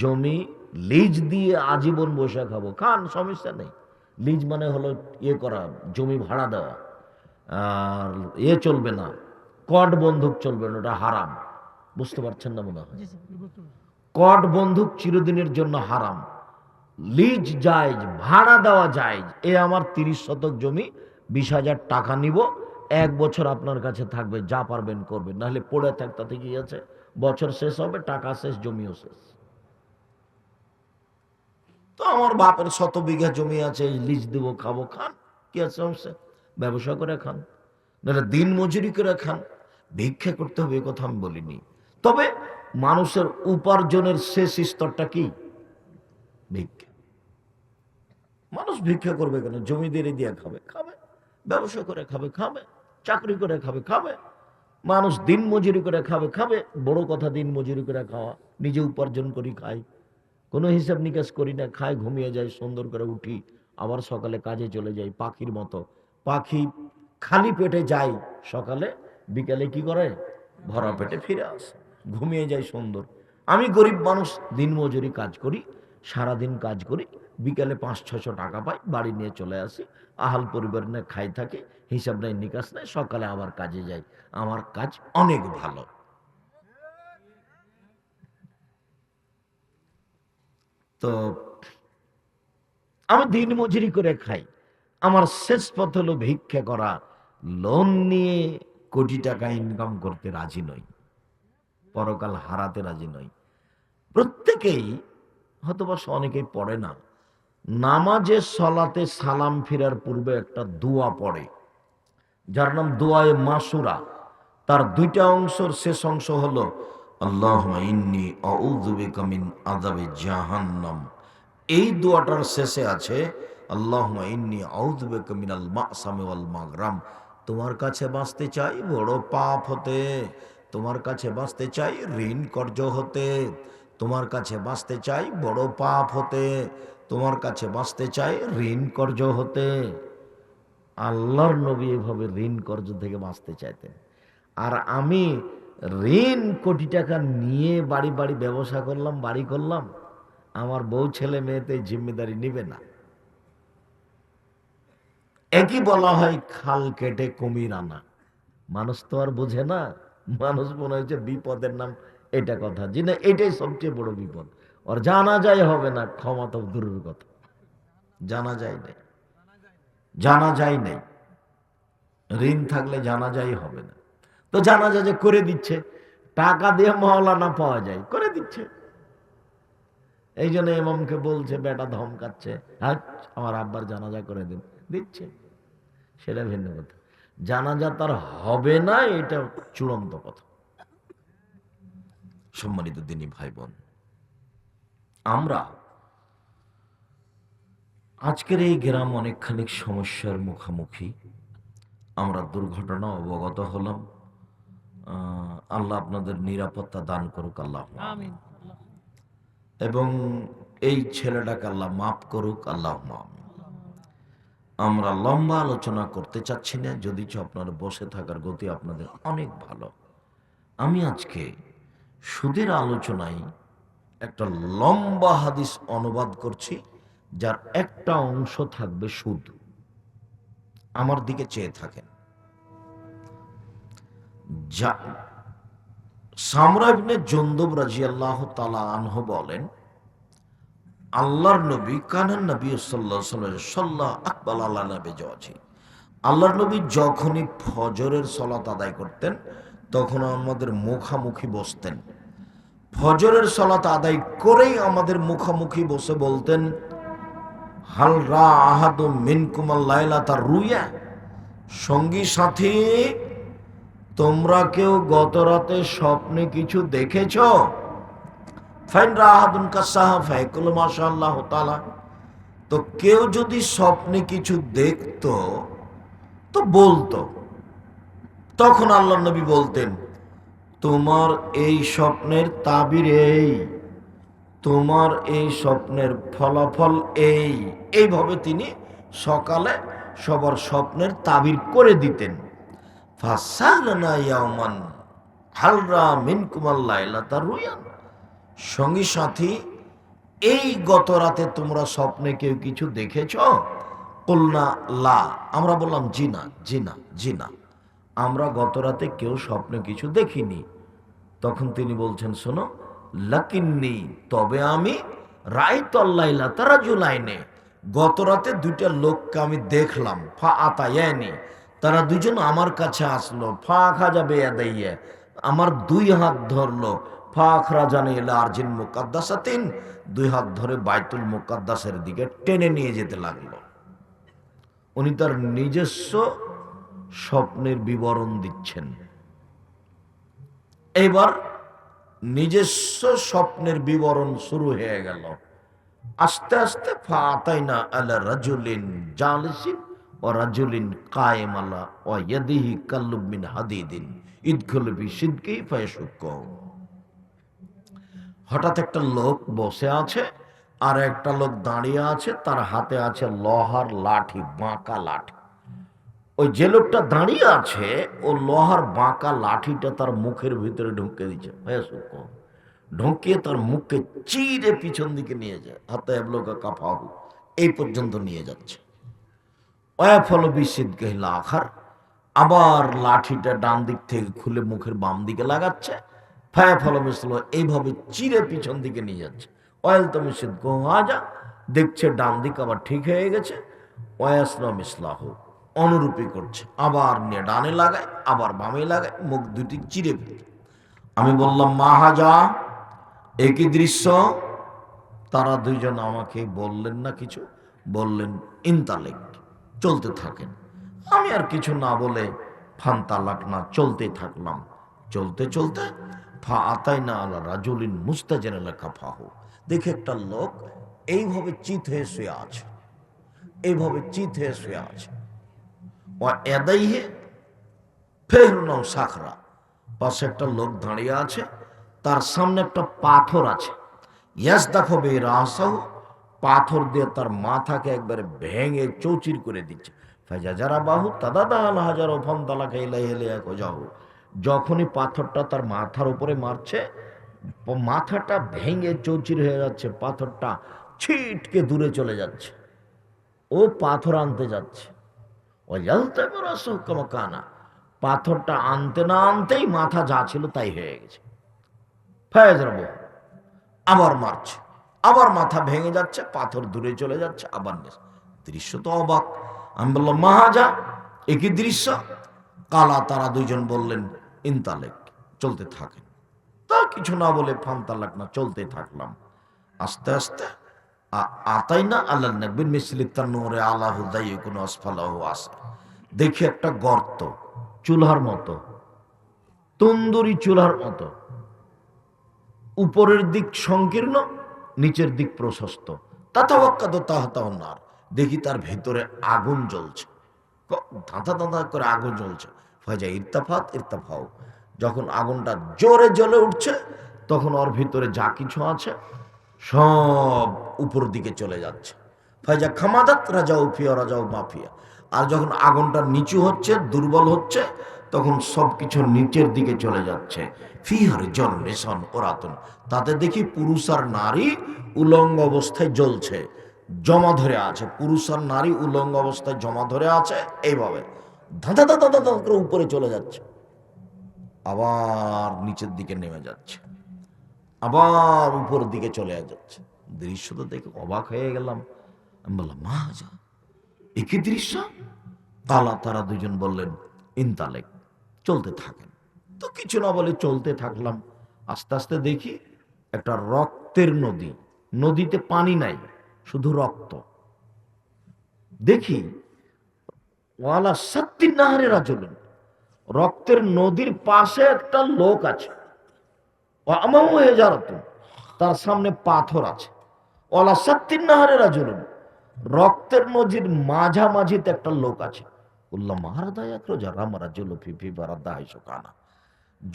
জমি লিজ দিয়ে আজীবন বসে খাবো, খান, সমস্যা নেই। লিজ মানে হলো ইয়ে করা, জমি ভাড়া দেওয়া। আর চলবে না, কট বন্দুক চলবে না, ওটা হারাম। বুঝতে পারছেন না মনে হয়? কট বন্দুক চিরদিনের জন্য হারাম। লিজ জায়েজ, ভাড়া দেওয়া জায়েজ। আমার 30 শতক জমি, 20,000 টাকা নিব, 1 বছর আপনার কাছে থাকবে, যা পারবেন করবেন, নাহলে পড়ে থাক, তাতে কি আছে? বছর শেষ হবে, টাকা শেষ, জমিও শেষ। তো আমার বাপের 100 বিঘা জমি আছে, লিজ দিব, খাবো, খান, কি আছে সমস্যা? ব্যবসা করে খান, নাহলে দিন মজুরি করে খান। ভিক্ষা করতে হবে এ কথা আমি বলিনি। তবে মানুষের উপার্জনের শেষ স্তরটা কি? ভিক্ষা। মানুষ ভিক্ষা করবে কেন? জমি দিয়ে খাবে, খাবে, ব্যবসা করে খাবে, খাবে, চাকরি করে খাবে, খাবে। মানুষ দিন মজুরি করে খাবে, খাবে। বড় কথা দিন মজুরি করে খাওয়া, নিজে উপার্জন করি খাই, কোনো হিসাব নিকাশ করি না, খাই, ঘুমিয়ে যাই, সুন্দর করে উঠি, আবার সকালে কাজে চলে যাই পাখির মতো। পাখি খালি পেটে যায় সকালে, বিকালে কি করে? ভরা পেটে ফিরে আসে, ঘুমিয়ে যায় সুন্দর। আমি গরিব মানুষ, দিন মজুরি কাজ করি, সারাদিন কাজ করি, বিকালে 500-600 টাকা পাই, বাড়ি নিয়ে চলে আসি, আহাল পরিবার নিয়ে খাই থাকি, হিসাব নাই নিকাশ নাই, সকালে আবার কাজে যাই। আমার কাজ অনেক ভালো। তো আমি দিন মজুরি করে খাই, আমার শেষ পথ হলো ভিক্ষা করা। লোন নিয়ে কোটি টাকা ইনকাম করতে রাজি নই, পরকাল হারাতে রাজি নই। প্রত্যেকেই হয়তো বা অনেকেই পড়ে না, নামাজে সলাতে সালাম ফিরার পূর্বে একটা দোয়া পড়ে, যার নাম দোয়ায়ে মাসুরা। তার 2টা অংশের শেষ অংশ হলো আল্লাহুম্মা ইন্নী আউযু বিকা মিন আযাবি জাহান্নাম। এই দোয়াটার শেষে আছে আল্লাহুম্মা ইন্নী আউযু বিকা মিনাল মা'সামি ওয়াল মাগরাম। তোমার কাছে বাঁচতে চাই বড় পাপ হতে, তোমার কাছে বাঁচতে চাই ঋণ কর্জ হতে, তোমার কাছে বাঁচতে চাই বড় পাপ হতে, তোমার কাছে বাঁচতে চাই ঋণ কর্জ হতে। আল্লাহর নবী এভাবে ঋণ কর্জ থেকে বাঁচতে চাইতেন। আর আমি ঋণ কোটি টাকা নিয়ে বাড়ি বাড়ি ব্যবসা করলাম, বাড়ি করলাম, আমার বউ ছেলে মেয়েতে জিম্মেদারি নিবে না। একই বলা হয় খাল কেটে কুমির আনা। মানুষ তো আর বোঝে না, মানুষ মনে হচ্ছে বিপদের নাম এটা কথা, জি না, এটাই সবচেয়ে বড় বিপদ। ওর জানা যায় হবে না, ক্ষমা তো দূরের কথা, জানা যায় নাই, জানা যায় নাই। ঋণ থাকলে জানা যায় হবে না। তো জানা যায় যে করে দিচ্ছে, টাকা দিয়ে মওলানা পাওয়া যায়, করে দিচ্ছে। এই জন্য ইমামকে বলছে, বেটা ধমকাচ্ছে, হ্যাঁ আমার আব্বার জানাজা করে দিন, দিচ্ছে, সেটা ভিন্ন কথা। জানাজা তার হবে না, এটা চূড়ান্ত কথা। সম্মানিত দিনী ভাই বোন, আমরা আজকের এই গ্রাম অনেকখানি সমস্যার মুখোমুখি। আমরা দুর্ঘটনা অবগত হলাম। আল্লাহ আপনাদের নিরাপত্তা দান করুক, আল্লাহ আমিন। এবং এই ছেলেটাকে আল্লাহ মাফ করুক, আল্লাহ আমিন। আমরা লম্বা আলোচনা করতে চাচ্ছি না, যদি আপনার বসে থাকার গতি আপনাদের অনেক ভালো। আমি আজকে সুদের আলোচনায় একটা লম্বা হাদিস অনুবাদ করছি, যার একটা অংশ থাকবে সুদ। আমার দিকে চেয়ে থাকেন। সামরা ইবনে জুনদুব রাদিয়াল্লাহু তাআলা আনহু বলেন, আল্লাহর নবী কানান নবী সাল্লাল্লাহু আলাইহি ওয়াসাল্লাম সাল্লাহ আকবাল আলা নবী জওয়াজি, আল্লাহর নবী যখনই ফজরের সালাত আদায় করতেন তখন আমাদের মুখামুখি বসতেন। ফজরের সালাত আদায় করেই আমাদের মুখামুখি বসে বলতেন, হাল রা আহাদু মিনকুমাল লাইলাতা রুয়া, সঙ্গী সাথী তোমরা কেউ গত রাতে স্বপ্নে কিছু দেখেছ? ফাইন রা আহাদুন কাসাহা ফাইকুল মাশাআল্লাহ তাআলা, তো কেউ যদি স্বপ্নে কিছু দেখতো তো বলতো। তখন আল্লাহ নবী বলতেন, তোমার এই স্বপ্নের তাবির এই, তোমার এই স্বপ্নের ফলাফল এই। এইভাবে তিনি সকালে সবার স্বপ্নের তাবির করে দিতেন। ফাসালনা ইয়াওমান হালরা মিনকুমাল লাইলাতা রুয়ান, সঙ্গী সাথী এই গত রাতে তোমরা স্বপ্নে কেউ কিছু দেখেছ? কুলনা লা, আমরা বললাম জি না, জি না, জি না, আমরা গত রাতে কেউ স্বপ্নে কিছু দেখিনি। তখন তিনি বলছেন, শোনো, লাকিন্নি, তবে আমি রাইতাল্লাইলা তারা জুলাইনে, গত রাতে দুইটা লোককে আমি দেখলাম। ফা আতায়ানি, তারা দুজন আমার কাছে আসলো। ফা খাজা বেয়াদাইয়া, আমার দুই হাত ধরলো। ফা আখরাজানি ইলা আরজিন মুকাদ্দাসাতিন, দুই হাত ধরে বাইতুল মুকাদ্দাসের দিকে টেনে নিয়ে যেতে লাগলো। উনি তার নিজস্ব স্বপ্নের বিবরণ দিচ্ছেন। এবার নিজস্ব স্বপ্নের বিবরণ শুরু হয়ে গেল। আস্তে আস্তে ফাতাইনা আলা রাজুলিন জালিসিন ওয়া রাজুলিন কায়েম আলা ওয়া ইয়াদিহি কাল্লুব মিন হাদিদিন ইদখুলু বিশিদকি ফায়াশুক্কু। হঠাৎ একটা লোক বসে আছে আর একটা লোক দাঁড়িয়ে আছে, তার হাতে আছে লোহার লাঠি, বাঁকা লাঠি। ওই যে লোকটা দাঁড়িয়ে আছে ও লোহার বাঁকা লাঠিটা তার মুখের ভিতরে ঢুকে দিচ্ছে, ঢুকিয়ে তার মুখকে চিরে পিছন দিকে নিয়ে যায়। হাতে এবলোকা কাফাহু, এই পর্যন্ত নিয়ে যাচ্ছে। ওয়াফল বিশিদ গহিলা আখার, আবার লাঠিটা ডান দিক থেকে খুলে মুখের বাম দিকে লাগাচ্ছে। ফায়া ফল মিশল, এইভাবে চিরে পিছন দিকে নিয়ে যাচ্ছে। ওয়াল তো মিশিদ গোহাজা, দেখছে ডান দিক আবার ঠিক হয়ে গেছে। ওয়াসলাম ইসলাহ, অনুরূপী করছে, আবার নিয়ে ডানে লাগায়, আবার বামে লাগায়, মুখ দুটি চিরে ফেলে। আমি বললাম, মাহাজা, একই দৃশ্য? তারা দুইজন আমাকে বললেন না কিছু, বললেন ইনতালেক, চলতে থাকেন। আমি আর কিছু না বলে ফান্তালাক না, চলতে থাকলাম। চলতে চলতে ফা আতাইনা আলা রাজুলিন মুস্তাজিন কাফাহু, দেখে একটা লোক এইভাবে চিত হয়ে শুয়ে আছে, এইভাবে চিত হয়ে শুয়ে আছে। ও এদাইহে ফেহরুনাও সাখরা, পাশে একটা লোক দাঁড়িয়ে আছে, তার সামনে একটা পাথর আছে। ইয়াস দেখো বে রাসাহু, পাথর দিয়ে তার মাথাকে একবারে ভেঙে চৌচির করে দিচ্ছে। ফাইজা যারা বাহু তাদা হাজার ওফান তালাকা যাও, যখনই পাথরটা তার মাথার উপরে মারছে, মাথাটা ভেঙে চৌচির হয়ে যাচ্ছে, পাথরটা ছিটকে দূরে চলে যাচ্ছে। ও পাথর আনতে যাচ্ছে, ও জ্বলতে কানা, পাথরটা আনতে না আনতেই মাথা যা ছিল তাই হয়ে গেছে। ফায়াজরা বহু, আবার মারছে, আবার মাথা ভেঙে যাচ্ছে, পাথর দূরে চলে যাচ্ছে, আবার দৃশ্য তো অবাক। আমি বললাম, মাহাজা, একই দৃশ্য? কালা, তারা দুইজন বললেন ইনতালেক, চলতে থাকেন। তা কিছু না বলে ফান্তালাক না, চলতে থাকলাম। আস্তে আস্তে আতাই না আল্লাহ নবীন মিসলি তান্নুরে আলাহু দাইকুন আসফালাহু আসে, দেখি একটা গর্ত, চুলার মতো, তন্দুরি চুলার মতো, উপরের দিক সংকীর্ণ, নিচের দিক প্রশস্ত। তাতাওয়াক্কাদু তাহতাহুন্নার, দেখি তার ভেতরে আগুন জ্বলছে, ধাঁধা ধাঁধা করে আগুন জ্বলছে। ফয়জা ইরতাফাত ইরতাফাও, যখন আগুনটা জোরে জ্বলে উঠছে তখন ওর ভিতরে যা কিছু আছে সব উপর দিকে চলে যাচ্ছে। ফয়জা খামাদাত রাজাও ফিয়া রাজাও মাফিয়া, আর যখন আগুনটা নিচু হচ্ছে, দুর্বল হচ্ছে, তখন সব কিছু নিচের দিকে চলে যাচ্ছে। ফিহার জন নেশন ওরাতন, তাতে দেখি পুরুষ আর নারী উলঙ্গ অবস্থায় জ্বলছে, জমা ধরে আছে। পুরুষ আর নারী উলঙ্গ অবস্থায় জমা ধরে আছে, এইভাবে ধাঁধা ধাঁধা ধাঁধা করে উপরে চলে যাচ্ছে, আবার নিচের দিকে নেমে যাচ্ছে, আবার উপর দিকে চলে যাচ্ছে। দৃশ্য তো দেখে অবাক হয়ে গেলাম। আমি বললাম মা যা একই দৃশ্য। তারা দুজন বললেন ইনতালেক, চলতে থাকেন। তো কিছু না বলে চলতে থাকলাম। আস্তে আস্তে দেখি একটা রক্তের নদী, নদীতে পানি নাই, শুধু রক্ত। দেখি ওয়ালা সত্যির নাহারে রাজুলুন, রক্তের নদীর পাশে একটা লোক আছে, তার সামনে পাথর আছে। ওয়ালা সত্যির নাহারে রাজুলুন, রক্তের নদীর মাঝামাঝিতে একটা লোক আছে। বললাম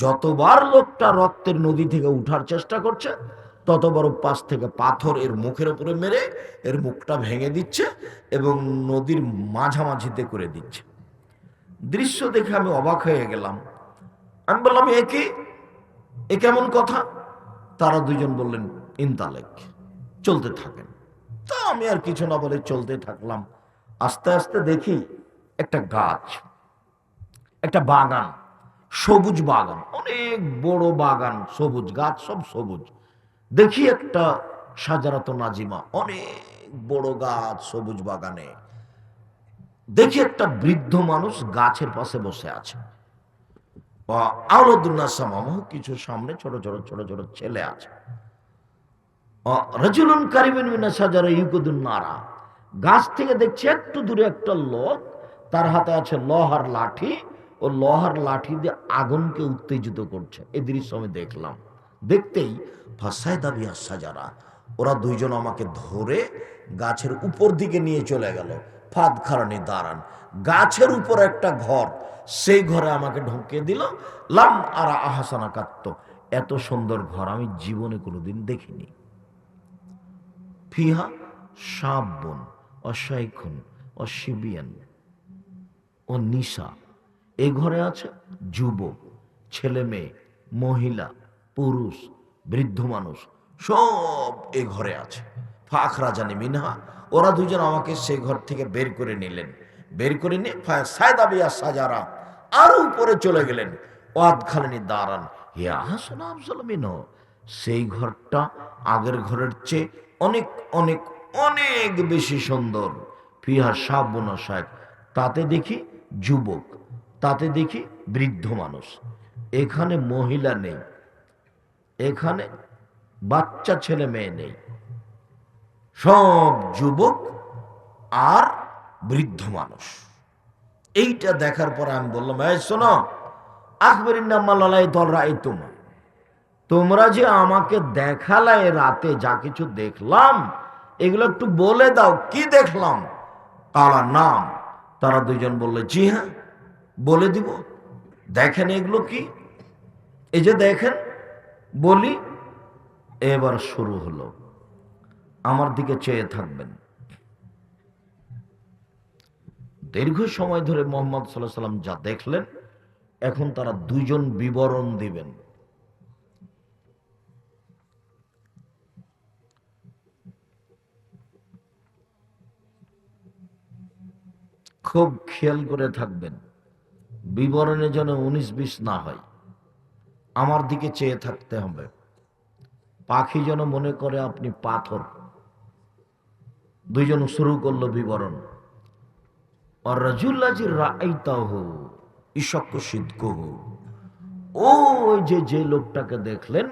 যতবার লোকটা রক্তের নদী থেকে উঠার চেষ্টা করছে, ততবার পাশ থেকে পাথর এর মুখের উপরে মেরে এর মুখটা ভেঙে দিচ্ছে এবং নদীর মাঝামাঝিতে করে দিচ্ছে। দৃশ্য দেখে আমি অবাক হয়ে গেলাম। আমি বললাম এ কেমন কথা? তারা দুজন বললেন ইনতালেক, চলতে থাকেন। তা আমি আর কিছু না বলে চলতে থাকলাম। আস্তে আস্তে দেখি একটা গাছ, একটা বাগান, সবুজ বাগান, অনেক বড় বাগান, সবুজ গাছ, সব সবুজ। দেখি একটা সাজারাত নাজিমা, অনেক বড় গাছ, সবুজ বাগানে। দেখি একটা বৃদ্ধ মানুষ গাছের পাশে বসে আছে। কিছু সামনে ছোট ছোট ছোট ছোট ছেলে আছে। রাজুলুন কারিমিন মিনা সাজারা ইউকুদুন নারা, গাছ থেকে দেখছে একটু দূরে একটা লোক, তার হাতে আছে লোহার লাঠি, ও লোহার লাঠি দিয়ে আগুনকে উত্তেজিত করছে। এই দৃশ্য আমি দেখলাম। দেখতেই ফাসায়দা বিয়া সাজারা, ওরা দুইজন আমাকে ধরে গাছের উপর দিকে নিয়ে চলে গেল। ফাদ খারানি দাঁড়ান, গাছের উপর একটা ঘর, সেই ঘরে আমাকে ঢুকিয়ে দিল। লাম আরা আহাসানা কাত্ত, এত সুন্দর ঘর আমি জীবনে কোনোদিন দেখিনি। ফিহা সাবন অশাইখুন অশিবিয়ান ও নিশা, এই ঘরে আছে যুবক, ছেলে মেয়ে, মহিলা, পুরুষ, বৃদ্ধ মানুষ, সব এ ঘরে আছে। ফাখরা জানি মিনহা, ওরা দুজন আমাকে সেই ঘর থেকে বের করে নিলেন। বের করে নিয়ে সায়দা বিয়া সাজারা, আরো উপরে চলে গেলেন। ওয়াদ খালেনি দাঁড়ান, হিয়া হাসানা আফজালমিন, সেই ঘরটা আগের ঘরের চেয়ে অনেক অনেক অনেক বেশি সুন্দর। ফিহা সাবুন শায়েখ, তাতে দেখি যুবক, তাতে দেখি বৃদ্ধ মানুষ। এখানে মহিলা নেই, এখানে বাচ্চা ছেলে মেয়ে নেই, সব যুবক আর বৃদ্ধ মানুষ। এইটা দেখার পর আমি বললাম, এই শোনো, তোমরা যে আমাকে দেখালে রাতে যা কিছু দেখলাম, এগুলো একটু বলে দাও, কি দেখলাম? তারা নাম, তারা দুজন বললে জি হ্যাঁ বলে দিব। দেখেন এগুলো কি, এই যে দেখেন। বলি, এবার শুরু হলো। আমার দিকে চেয়ে থাকবেন। দীর্ঘ সময় ধরে মোহাম্মদ সাল্লাল্লাহু আলাইহি সাল্লাম যা দেখলেন, এখন তারা দুইজন বিবরণ দিবেন। খুব খেয়াল করে থাকবেন, বিবরণে যেন 19-20 না হয়। আমার দিকে চেয়ে থাকতে হবে। পাখি যেন মনে করে আপনি পাথর। দুইজন শুরু করলো বিবরণ। আর রাজুল্লাজি রাআইতাহু ইশাক্কু সিদকুহু, ওই যে লোকটাকে দেখলেন,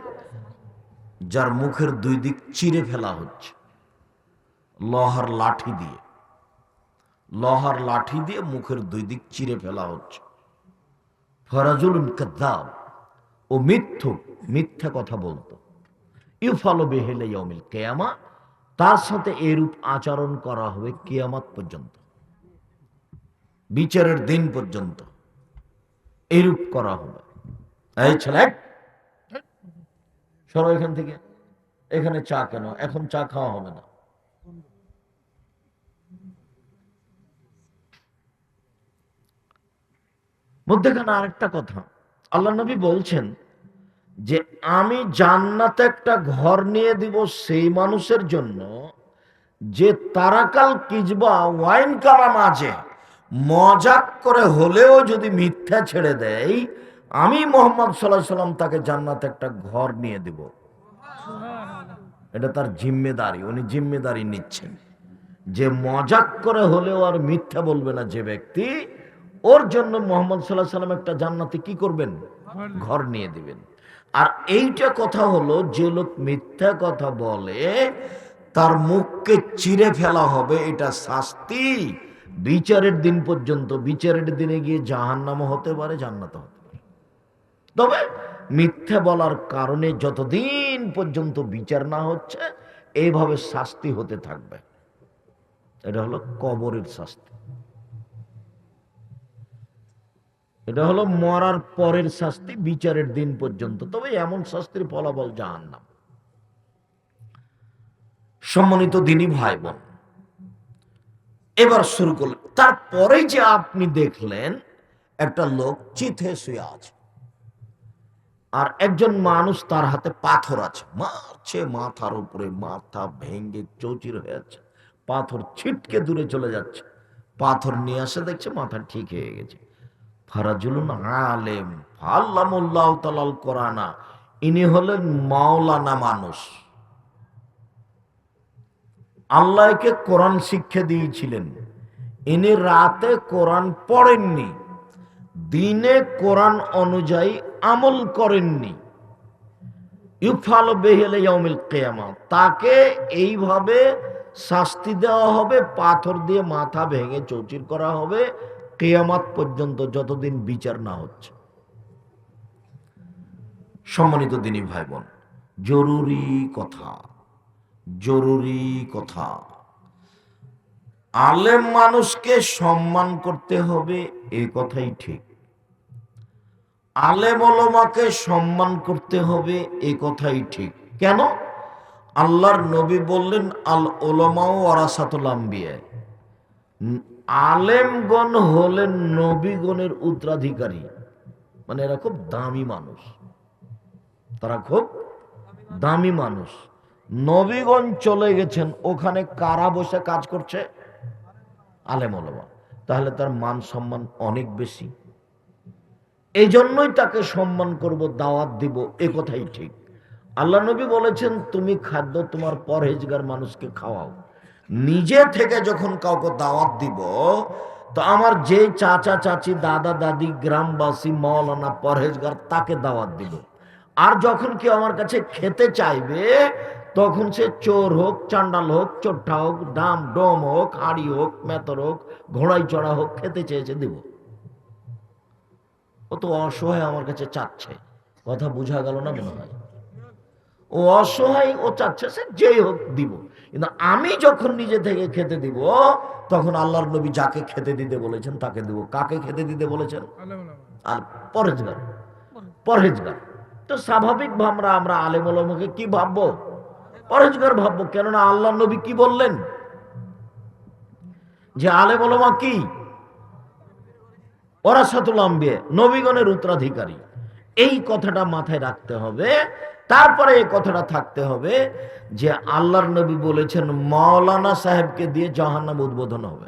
যার মুখের দুই দিক চিরে ফেলা হচ্ছে লোহার লাঠি দিয়ে, লোহার লাঠি দিয়ে মুখের দুই দিক চিরে ফেলা হচ্ছে। ফরাজুলুন কাযাব, ও মিথ্যুক, মিথ্যা কথা বলতো। ইউফালু বিহি ইলা ইয়াউমিল কিয়ামা, তার সাথে এরূপ আচরণ করা হবে কিয়ামত পর্যন্ত, বিচারের দিন পর্যন্ত এরূপ করা হবে। এই ছেলে, সরো এখান থেকে। এখানে চা কেন? এখন চা খাওয়া হবে না। মধ্যখানে আরেকটা কথা, আল্লাহ নবী বলছেন যে আমি জান্নাতে একটা ঘর নিয়ে দিব সেই মানুষের জন্য যে তারাকাল কিজবা ওয়াইন কারা মাঝে মজাক করে হলেও যদি মিথ্যা ছেড়ে দেয়, আমি মোহাম্মদ সাল্লাল্লাহু আলাইহি সাল্লাম তাকে জান্নাতে একটা ঘর নিয়ে দিব। এটা তার জিম্মেদারি, উনি জিম্মেদারি নিচ্ছেন যে মজাক করে হলেও আর মিথ্যা বলবে না যে ব্যক্তি, ওর জন্য মোহাম্মদ সাল্লাল্লাহু আলাইহি সাল্লাম একটা জান্নাতে কি করবেন, ঘর নিয়ে দিবেন। আর এইটা কথা হলো, যে লোক মিথ্যা কথা বলে তার মুখকে চিরে ফেলা হবে, এটা শাস্তি বিচারের দিন পর্যন্ত। বিচারের দিনে গিয়ে জাহান্নামও হতে পারে, জান্নাতও হতে পারে। তবে মিথ্যা বলার কারণে যতদিন পর্যন্ত বিচার না হচ্ছে এইভাবে শাস্তি হতে থাকবে। এটা হলো কবরের শাস্তি, এটা হলো মরার পরের শাস্তি বিচারের দিন পর্যন্ত। তবে এমন শাস্তির ফলাফল জাহান্নাম। সম্মানিত দিনী ভাই বোন, এবার শুরু করলেন। তারপরে যে আপনি দেখলেন একটা লোক চিথে শুয়ে আছে, আর একজন মানুষ তার হাতে পাথর আছে, মারছে মাথার উপরে, মাথা ভেঙে চৌচির হয়ে যাচ্ছে, পাথর ছিটকে দূরে চলে যাচ্ছে। পাথর নিয়ে আসে, দেখছে মাথা ঠিক হয়ে গেছে। ফারাজুলুন আলেম আল্লাহুল্লাহু তাআলাল কোরআনা, ইনি হলেন মাওলানা মানুষ। আল্লাহকে কোরআন শিক্ষা দিয়েছিলেন। ইনি রাতে কোরআন পড়েননি, দিনে কোরআন অনুযায়ী আমল করেননি। ইউফাল বিহিল ইয়াউমিল কিয়ামা, তাকে এইভাবে শাস্তি দেওয়া হবে, পাথর দিয়ে মাথা ভেঙে চৌচির করা হবে কিয়ামত পর্যন্ত, যতদিন বিচার না হচ্ছে। সম্মানিত দিনী ভাই বোন, জরুরি কথা, জরুরি কথা, আলেম মানুষকে সম্মান করতে হবে, এ কথাই ঠিক। আলেম ওলামাকে সম্মান করতে হবে, এ কথাই ঠিক। কেন? আল্লাহর নবী বললেন, আল উলামা ওয়ারাসাতুল আম্বিয়া, আলেমগণ হলেন নবীগণের উত্তরাধিকারী। মানে এরা খুব দামি মানুষ, তারা খুব দামি মানুষ। নবীগণ চলে গেছেন, ওখানে কারা বসে কাজ করছে? আলেম ওলামা। তাহলে তার মান সম্মান অনেক বেশি। এই জন্যই তাকে সম্মান করব, দাওয়াত দিব, এ কথাই ঠিক। আল্লাহ নবী বলেছেন, তুমি খাদ্য তোমার পরহেজগার মানুষকে খাওয়াও। নিজে থেকে যখন কাউকে দাওয়াত দিব, তো আমার যে চাচা চাচি দাদা দাদি গ্রামবাসী মাওলানা পরহেজগার, তাকে দাওয়াত দিব। আর যখন কেউ আমার কাছে খেতে চাইবে, তখন সে চোর হোক, চান্ডাল হোক, চোট্টা হোক, ডাম ডোম হোক, হাড়ি হোক, মেতর হোক, ঘোড়াই চড়া হোক, খেতে চেয়েছে দিব। ও তো অসহায় আমার কাছে চাচ্ছে, কথা বোঝা গেল না মনে হয়? ও অসহায়, ও চাচ্ছে, সে যেই হোক দিব। কিন্তু আমি যখন নিজে থেকে খেতে দিব, তখন আল্লাহর নবী যাকে খেতে দিতে বলেছেন তাকে দিব। কাকে খেতে দিতে বলেছেন? আর পরহেজগার, পরহেজগার। তো স্বাভাবিক আমরা আলেম ওলামাকে কি ভাববো? পরহেজগার ভাববো। কেননা আল্লাহর নবী কি বললেন? যে আলেম ওলামা কি? ওয়ারাসাতুল আম্বিয়া, নবীগণের উত্তরাধিকারী। এই কথাটা মাথায় রাখতে হবে। তারপরে এই কথাটা থাকতে হবে যে আল্লাহর নবী বলেছেন মাওলানা সাহেবকে দিয়ে জাহান্নাম উদ্বোধন হবে।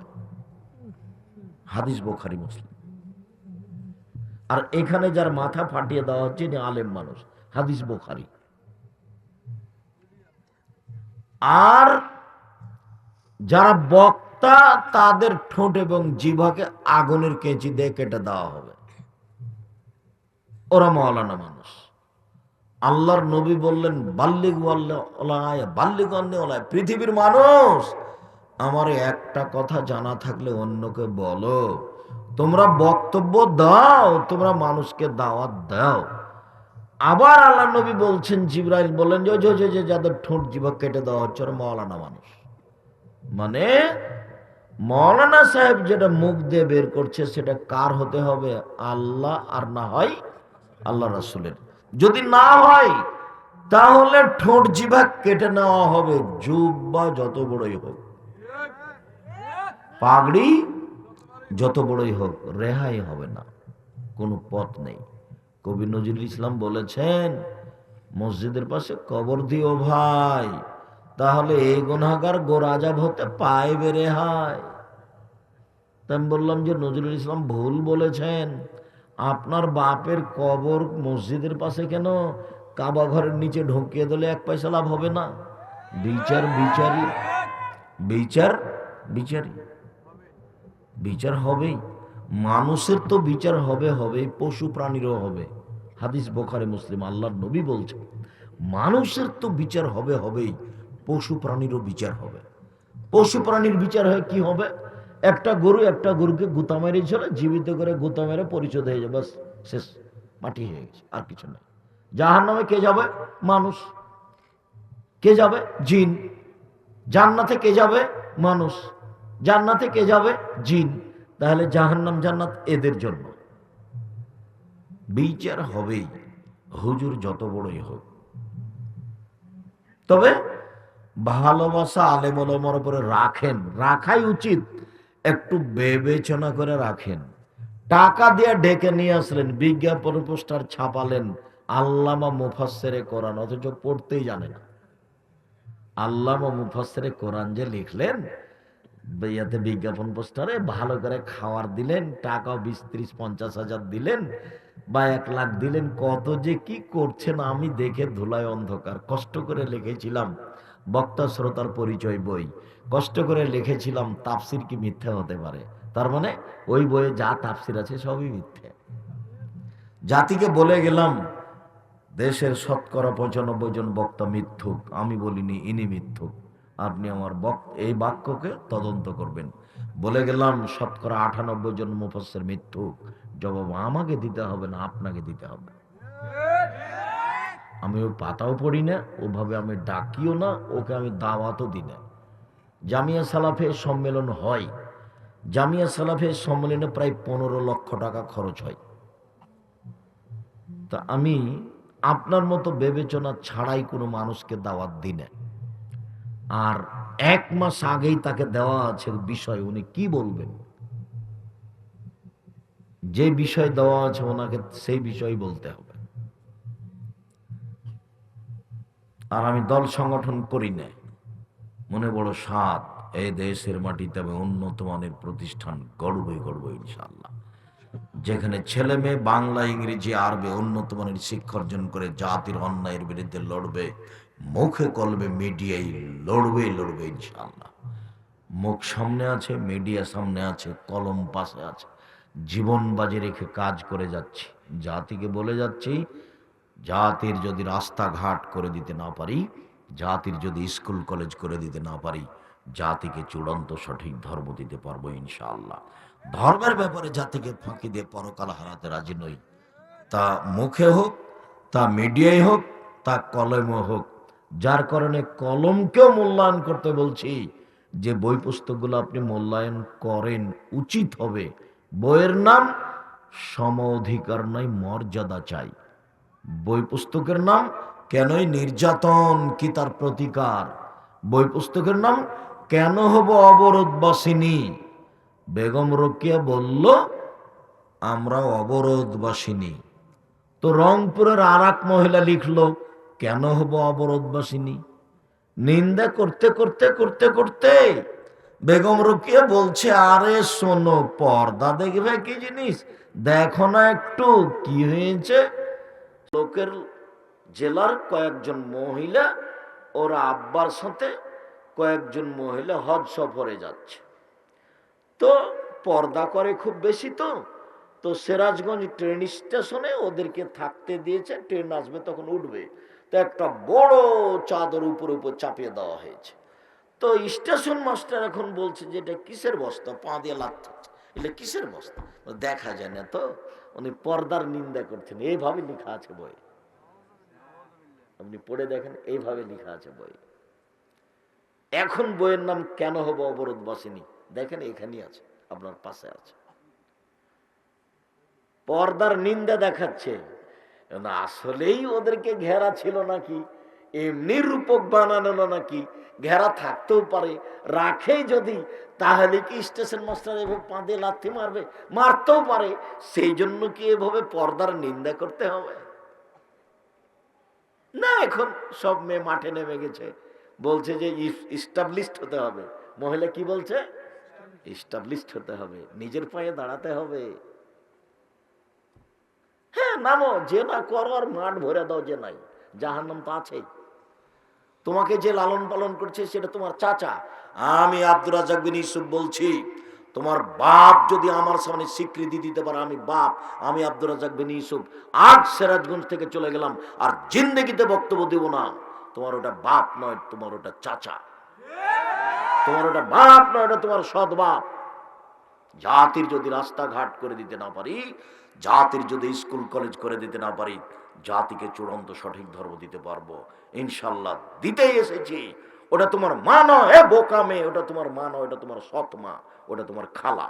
হাদিস বুখারী মুসলিম। আর এখানে যার মাথা ফাটিয়ে দেওয়া হচ্ছে ইনি আলেম মানুষ, হাদিস বুখারী। আর যারা বক্তা, তাদের ঠোঁট এবং জিহ্বাকে আগুনের কেঁচি দিয়ে কেটে দেওয়া হবে। ওরা মাওলানা মানুষ। আল্লাহর নবী বললেন, বাল্লিগ বাল্লিগ, পৃথিবীর মানুষ, আমার একটা কথা জানা থাকলে অন্যকে বলো। তোমরা বক্তব্য দাও, তোমরা মানুষকে দাওয়াত দাও। আবার আল্লাহ নবী বলছেন, জিবরাইল বলেন যে যাদের ঠোঁট জিহ্বা কেটে দেওয়া হচ্ছে ওরা মাওলানা মানুষ। মানে মাওলানা সাহেব যেটা মুখ দিয়ে বের করছে সেটা কার হতে হবে? আল্লাহ, আর না হয় আল্লাহ রাসূলের। যদি না হয় তাহলে ঠোঁট জিহ্বা কেটে নেওয়া হবে, জুব্বা যত বড়ই হোক, পাগড়ি যত বড়ই হোক, রেহাই হবে না, কোনো পথ নেই। কবি নজরুল ইসলাম বলেছেন, মসজিদের পাশে কবর দিও ভাই, তাহলে এই গুনাহগার গোরাজাব হতে পাইবে রেহাই। তাই আমি বললাম যে নজরুল ইসলাম ভুল বলেছেন। আপনার বাপের কবর মসজিদের পাশে কেন? কাবা ঘরের নিচে ঢুকিয়ে দিলে এক পয়সা লাভ হবে না? বিচার বিচারী, বিচার বিচারী, বিচার হবেই। মানুষের তো বিচার হবে হবে, পশু প্রাণীরও হবে। হাদিস বুখারী মুসলিম, আল্লাহর নবী বলছেন মানুষের তো বিচার হবে হবেই, পশু প্রাণীরও বিচার হবে। পশু প্রাণীর বিচার হয় কি হবে? একটা গরুকে গুতা মেরেছিল, জীবিত করে গুতা মেরে পরিশোধ হয়ে যাবে, বাস শেষ, মাটি হয়ে গেছে, আর কিছু নেই। জাহান্নামে কে যাবে? মানুষ। কে যাবে? জিন। জান্নাতে কে যাবে? মানুষ। জান্নাতে কে যাবে? জিন। তাহলে জাহান্নাম জান্নাত এদের জন্য। বিচার হবেই, হুজুর যত বড়ই হোক। তবে ভালোবাসা আলেম ওলামার উপরে রাখেন, রাখাই উচিত, একটু বিবেচনা করে রাখেন। টাকা দিয়ে ডেকে নিয়ে আসলেন, বিজ্ঞাপন পোস্টার ছাপালেন, আল্লামা মুফাসসিরে কোরআন, অথচ পড়তেই জানে না। আল্লামা মুফাসসিরে কোরআন যে লিখলেন, ইয়াতে বিজ্ঞাপন পোস্টারে ভালো করে খাওয়ার দিলেন, টাকা 20, 30, 50 হাজার দিলেন বা 1 লাখ দিলেন, কত যে কি করছেন আমি দেখে ধুলায় অন্ধকার। কষ্ট করে লিখেছিলাম বক্তা শ্রোতার পরিচয় বই, কষ্ট করে লিখেছিলাম তাফসির কি মিথ্যা হতে পারে, তার মানে ওই বইয়ে যা তাফসির আছে সবই মিথ্যে। জাতিকে বলে গেলাম দেশের 95% বক্তা মিথ্যুক, আমি বলিনি ইনি মিথ্যুক, আপনি আমার এই বাক্যকে তদন্ত করবেন। বলে গেলাম 98% মুফাসসির মিথ্যুক, জবাব আমাকে দিতে হবে না, আপনাকে দিতে হবে। আমি ওই পাতাও পড়ি না, ওভাবে আমি ডাকিও না, ওকে আমি দাওয়াতও দিই না। জামিয়া সালাফে সম্মেলন হয়, জামিয়া সালাফে সম্মেলনে প্রায় 15 লক্ষ টাকা খরচ হয়। তা আমি আপনার মতো বিবেচনা ছাড়াই কোনো মানুষকে দাওয়াত দিই না। আর 1 মাস আগেই তাকে দেওয়া আছে বিষয়, উনি কি বলবেন, যে বিষয় দেওয়া আছে ওনাকে সেই বিষয় বলতে হবে। আর আমি দল সংগঠন করি না, মনে বড় সাধ, এই দেশের মাটিতে আমি উন্নত মানের প্রতিষ্ঠান গড়বই ইনশাআল্লাহ, যেখানে ছেলে মেয়ে বাংলা ইংরেজি আরবি উন্নত মানের শিক্ষা অর্জন করে জাতির অন্যায়ের বিরুদ্ধে লড়বে, মুখে কলবে মিডিয়ায় লড়বে ইনশাআল্লাহ। মুখ সামনে আছে, মিডিয়া সামনে আছে, কলম পাশে আছে, জীবন বাজি রেখে কাজ করে যাচ্ছি। জাতিকে বলে যাচ্ছি, জাতির যদি রাস্তাঘাট করে দিতে না পারি, জাতির যদি স্কুল কলেজ করে দিতে না পারি, জাতিকে চূড়ান্ত সঠিক ধর্ম দিতে পারবো ইনশাআল্লাহ। ধর্মের ব্যাপারে জাতিকে ফাঁকি দিয়ে পরকাল হারাতে রাজি নই। তা মুখে হোক, তা মিডিয়ায় হোক, তা কলমে হোক। যার কারণে কলমকেও মূল্যায়ন করতে বলছি, যে বই পুস্তকগুলো আপনি মূল্যায়ন করেন, উচিত হবে। বইয়ের নাম সম অধিকার নয়, মর্যাদা চাই। বই পুস্তকের নাম কেনই নির্যাতন কি তার প্রতিকার। বই পুস্তকের নাম কেন হব অবরোধবাসিনী। বেগম রোকেয়া বলল আমরা অবরোধবাসিনী। তো রংপুরের আর এক মহিলা লিখলো কেন হব অবরোধবাসিনী। নিন্দা করতে করতে করতে করতে বেগম রোকেয়া বলছে আরে শোনো, পর্দা দেখবে কি জিনিস, দেখো না একটু কি হয়েছে। লোকের জেলার কয়েকজন মহিলা ওর আব্বার সাথে কয়েকজন মহিলা হজ সফরে যাচ্ছে, তো পর্দা করে খুব বেশি। তো তো সিরাজগঞ্জ ট্রেন স্টেশনে ওদেরকে থাকতে দিয়েছে, ট্রেন আসবে তখন উঠবে, তো একটা বড় চাদর উপর উপর চাপিয়ে দেওয়া হয়েছে। তো স্টেশন মাস্টার এখন বলছে যে এটা কিসের বস্তা, পা দিয়ে লাগছে, এটা কিসের বস্তা, দেখা যায় না। তো উনি পর্দার নিন্দা করছেন, এইভাবে লেখা আছে বই, আপনি পড়ে দেখেন, এইভাবে লেখা আছে বই। এখন বইয়ের নাম কেন হবো অবরোধবাসিনী, দেখেন এখানেই আছে, আপনার পাশে আছে। পর্দার নিন্দা দেখাচ্ছে, আসলেই ওদেরকে ঘেরা ছিল নাকি, এমনি রূপক বানানো নাকি, ঘেরা থাকতেও পারে, রাখে যদি, তাহলে কি স্টেশন মাস্টার এভাবে পা দিয়ে লাথি মারবে, মারতেও পারে, সেই জন্য কি এভাবে পর্দার নিন্দা করতে হবে না। এখন সব মেয়ে মাঠে নেমে গেছে, বলছে যে ইস্টাবলিশড হতে হবে। মহিলা কি বলছে? ইস্টাবলিশড হতে হবে, নিজের পায়ে দাঁড়াতে হবে। হ্যাঁ নামো, যে না করো আর মাঠ ভরে দাও, যে নাই, জাহান্নাম তো আছেই। তোমাকে যে লালন পালন করছে সেটা তোমার চাচা। আমি আব্দুর রাজ্জাক বিন ইউসুফ বলছি, তোমার বাপ যদি আমার সামনে স্বীকৃতি দিতে পারে আমি বাপ, আমি আব্দুর রাজ্জাক বিন ইউসুফ আজ সিরাজগঞ্জ থেকে চলে গেলাম, আর জিন্দেগিতে বক্তব্য দেব না। তোমার ওটা বাপ নয়, তোমার ওটা চাচা। তোমার ওটা বাপ নয়, ওটা তোমার সৎ বাপ। জাতির যদি রাস্তাঘাট করে দিতে না পারি, জাতির যদি স্কুল কলেজ করে দিতে না পারি, জাতিকে চূড়ান্ত সঠিক ধর্ম দিতে পারবো ইনশাল্লাহ। দিতেই এসেছি। ওটা তোমার মা নয়, হে বোকা মেয়ে, ওটা তোমার মা নয়, ওটা তোমার সৎ মা, ওটা তোমার খালা।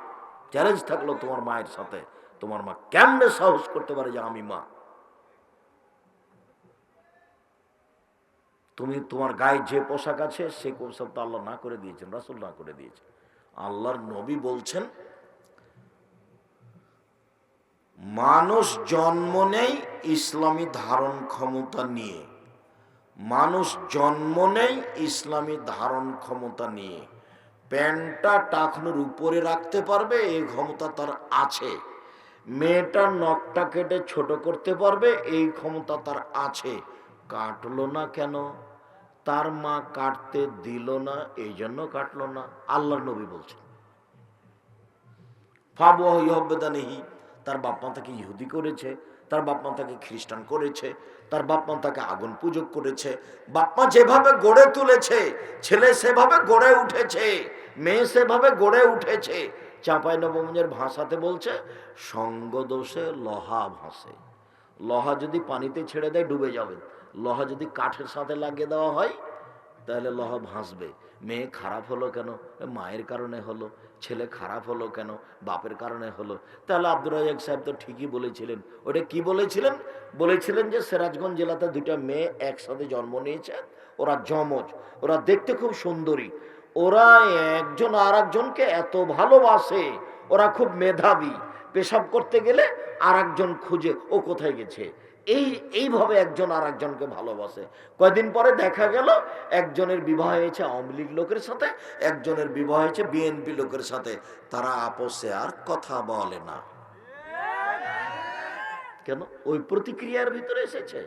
চ্যালেঞ্জ থাকলো তোমার মায়ের সাথে, তোমার মা কেমনে সাহস করতে পারে যে আমি মা? তুমি তোমার গায়ে যে পোশাক আছে সে পোশাক তো আল্লাহ না করে দিয়েছেন, রাসূল না করে দিয়েছেন। আল্লাহর নবী বলছেন, মানুষ জন্ম নেই ইসলামী ধারণ ক্ষমতা নিয়ে, মানুষ জন্ম নেই ইসলামী ধারণ ক্ষমতা নিয়ে। প্যান্টটা টাকনুর উপরে রাখতে পারবে এই ক্ষমতা তার আছে, মেয়েটার নখটা কেটে ছোট করতে পারবে এই ক্ষমতা তার আছে। কাটলো না কেন? তার মা কাটতে দিল না, এই জন্য কাটলো না। আল্লাহর নবী বলছেন ফাবহি, তার বাপ মা তাকে ইহুদি করেছে, তার বাপ মা তাকে খ্রিস্টান করেছে, তার বাপ মা তাকে আগুন পূজক করেছে। বাপ মা যেভাবে গড়ে তুলেছে, ছেলে সেভাবে গড়ে উঠেছে, মেয়ে সেভাবে গড়ে উঠেছে। চাঁপাইনবাবগঞ্জের ভাষাতে বলছে, সঙ্গ দোষে লোহা ভাসে। লোহা যদি পানিতে ছেড়ে দেয় ডুবে যাবে, লোহা যদি কাঠের সাথে লাগিয়ে দেওয়া হয় তাহলে লোহা ভাসবে। মেয়ে খারাপ হলো কেন? মায়ের কারণে হলো। ছেলে খারাপ হলো কেন? বাপের কারণে হলো। তাহলে আব্দুর রাজ্জাক সাহেব তো ঠিকই বলেছিলেন। ওটা কি বলেছিলেন? বলেছিলেন যে সিরাজগঞ্জ জেলাতে দুইটা মেয়ে একসাথে জন্ম নিয়েছে, ওরা যমজ, ওরা দেখতে খুব সুন্দরী, ওরা একজন আর একজনকে এত ভালোবাসে, ওরা খুব মেধাবী, পেশাব করতে গেলে আর একজন খুঁজে ও কোথায় গেছে, এইভাবে একজন আর একজনকে ভালোবাসে। কয়দিন পরে দেখা গেল একজনের বিবাহ হয়েছে আওয়ামী লীগ লোকের সাথে, একজনের বিবাহ হয়েছে বিএনপি লোকের সাথে। তারা আপোষে আর কথা বলে না। কেন? ওই প্রতিক্রিয়ার ভিতরে এসেছে,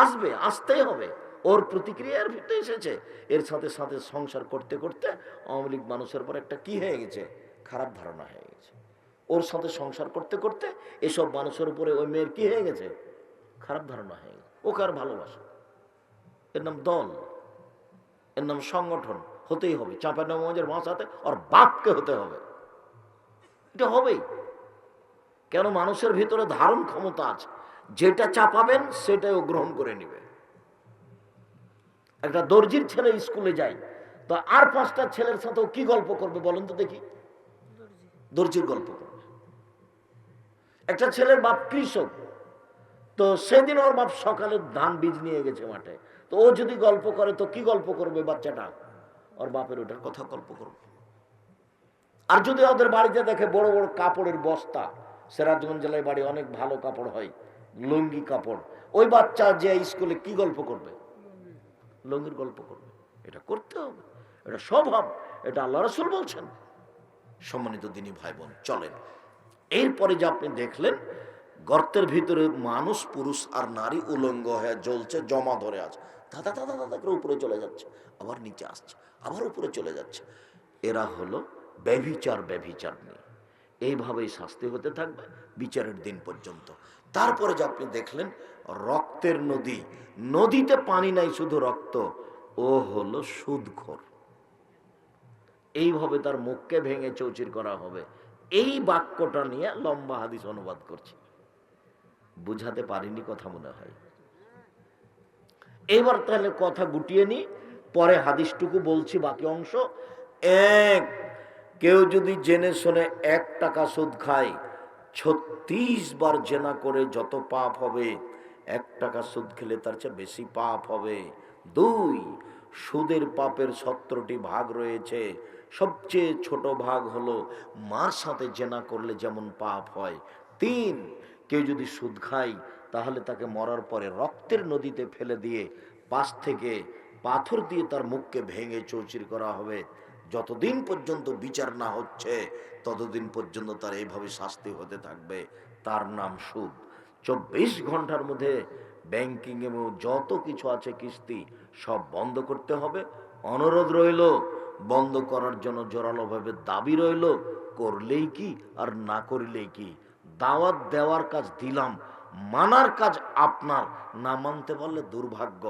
আসবে, আসতেই হবে। ওর প্রতিক্রিয়ার ভিতরে এসেছে। এর সাথে সাথে সংসার করতে করতে আওয়ামী লীগ মানুষের পর একটা কি হয়ে গেছে? খারাপ ধারণা হয়ে গেছে। ওর সাথে সংসার করতে করতে এসব মানুষের উপরে ওই মেয়ের কি হয়ে গেছে? খারাপ ধারণা হয়ে গেছে। ওকে আর ভালোবাসা। এর নাম দল, এর নাম সংগঠন। হতেই হবে। চাঁপাইনবাবগঞ্জের ভাষাতে ওর বাপকে হতে হবে। এটা হবেই। কেন? মানুষের ভিতরে ধারণ ক্ষমতা আছে, যেটা চাপাবেন সেটাই ও গ্রহণ করে নিবে। একটা দর্জির ছেলে স্কুলে যায়, তো আর 5টা ছেলের সাথে ও কি গল্প করবে বলেন তো দেখি? দর্জির গল্প করবে। একটা ছেলের বাপ কৃষক, তো সেদিন ওর বাপ সকালে ধান বীজ নিয়ে গেছে মাঠে, তো ও যদি গল্প করে তো কি গল্প করবে বাচ্চাটা? ওর বাপের ওটার কথা গল্প করবে। আর যদি ওদের বাড়িতে দেখে বড় বড় কাপড়ের বস্তা, সিরাজগঞ্জ জেলায় বাড়ি অনেক ভালো কাপড় হয়, লুঙ্গি কাপড়, ওই বাচ্চা যে স্কুলে কি গল্প করবে? লুঙ্গির গল্প করবে। এটা করতে হবে, এটা স্বভাব, এটা আল্লাহ রাসূল বলছেন। সম্মানিত দিনী ভাই বোন, চলেন এরপরে যে আপনি দেখলেন গর্তের ভিতরে মানুষ, পুরুষ আর নারী উলঙ্গ হয়ে জ্বলছে, জমা ধরে আছে, দাদা দাদা দাদা করে উপরে চলে যাচ্ছে, আবার নিচে আসছে, আবার উপরে চলে যাচ্ছে। এরা হলো ব্যভিচার, ব্যভিচার নিয়ে এইভাবেই শাস্তি হতে থাকবে বিচারের দিন পর্যন্ত। তারপরে যে আপনি দেখলেন রক্তের নদী, নদীতে পানি নাই, শুধু রক্ত, ও হলো সুদখোর। এইভাবে তার মুখকে ভেঙে চৌচির করা হবে। এই বাক্যটা নিয়ে লম্বা হাদিস অনুবাদ করছি, বুঝাতে পারিনি কথা মনে হয়। এবার তাহলে কথা গুটিয়ে নি, পরে হাদিসটুকু বলছি বাকি অংশ। এক, কেউ যদি জেনে শুনে 1 টাকা সুদ খায়, 36 বার জেনা করে যত পাপ হবে, 1 টাকা সুদ খেলে তার চেয়ে বেশি পাপ হবে। 2, সুদের পাপের 17টি ভাগ রয়েছে, সবচেয়ে ছোট ভাগ হলো মার সাথে জেনা করলে যেমন পাপ হয়। 3, কেউ যদি সুদ খায় তাহলে তাকে মরার পরে রক্তের নদীতে ফেলে দিয়ে পাশ থেকে পাথর দিয়ে তার মুখকে ভেঙে চৌচির করা হবে। যতদিন পর্যন্ত বিচার না হচ্ছে ততদিন পর্যন্ত তার এইভাবে শাস্তি হতে থাকবে। তার নাম সুদ। 24 ঘন্টার মধ্যে ব্যাংকিং এবং যত কিছু আছে কিস্তি সব বন্ধ করতে হবে। অনুরোধ রইল, বন্ধ করার জন্য জোরালোভাবে দাবি রইল। করলেই কি আর না করলেই কি? দাওয়াত দেওয়ার কাজ দিলাম, মানার কাজ আপনার। না মানতে পারলে দুর্ভাগ্য।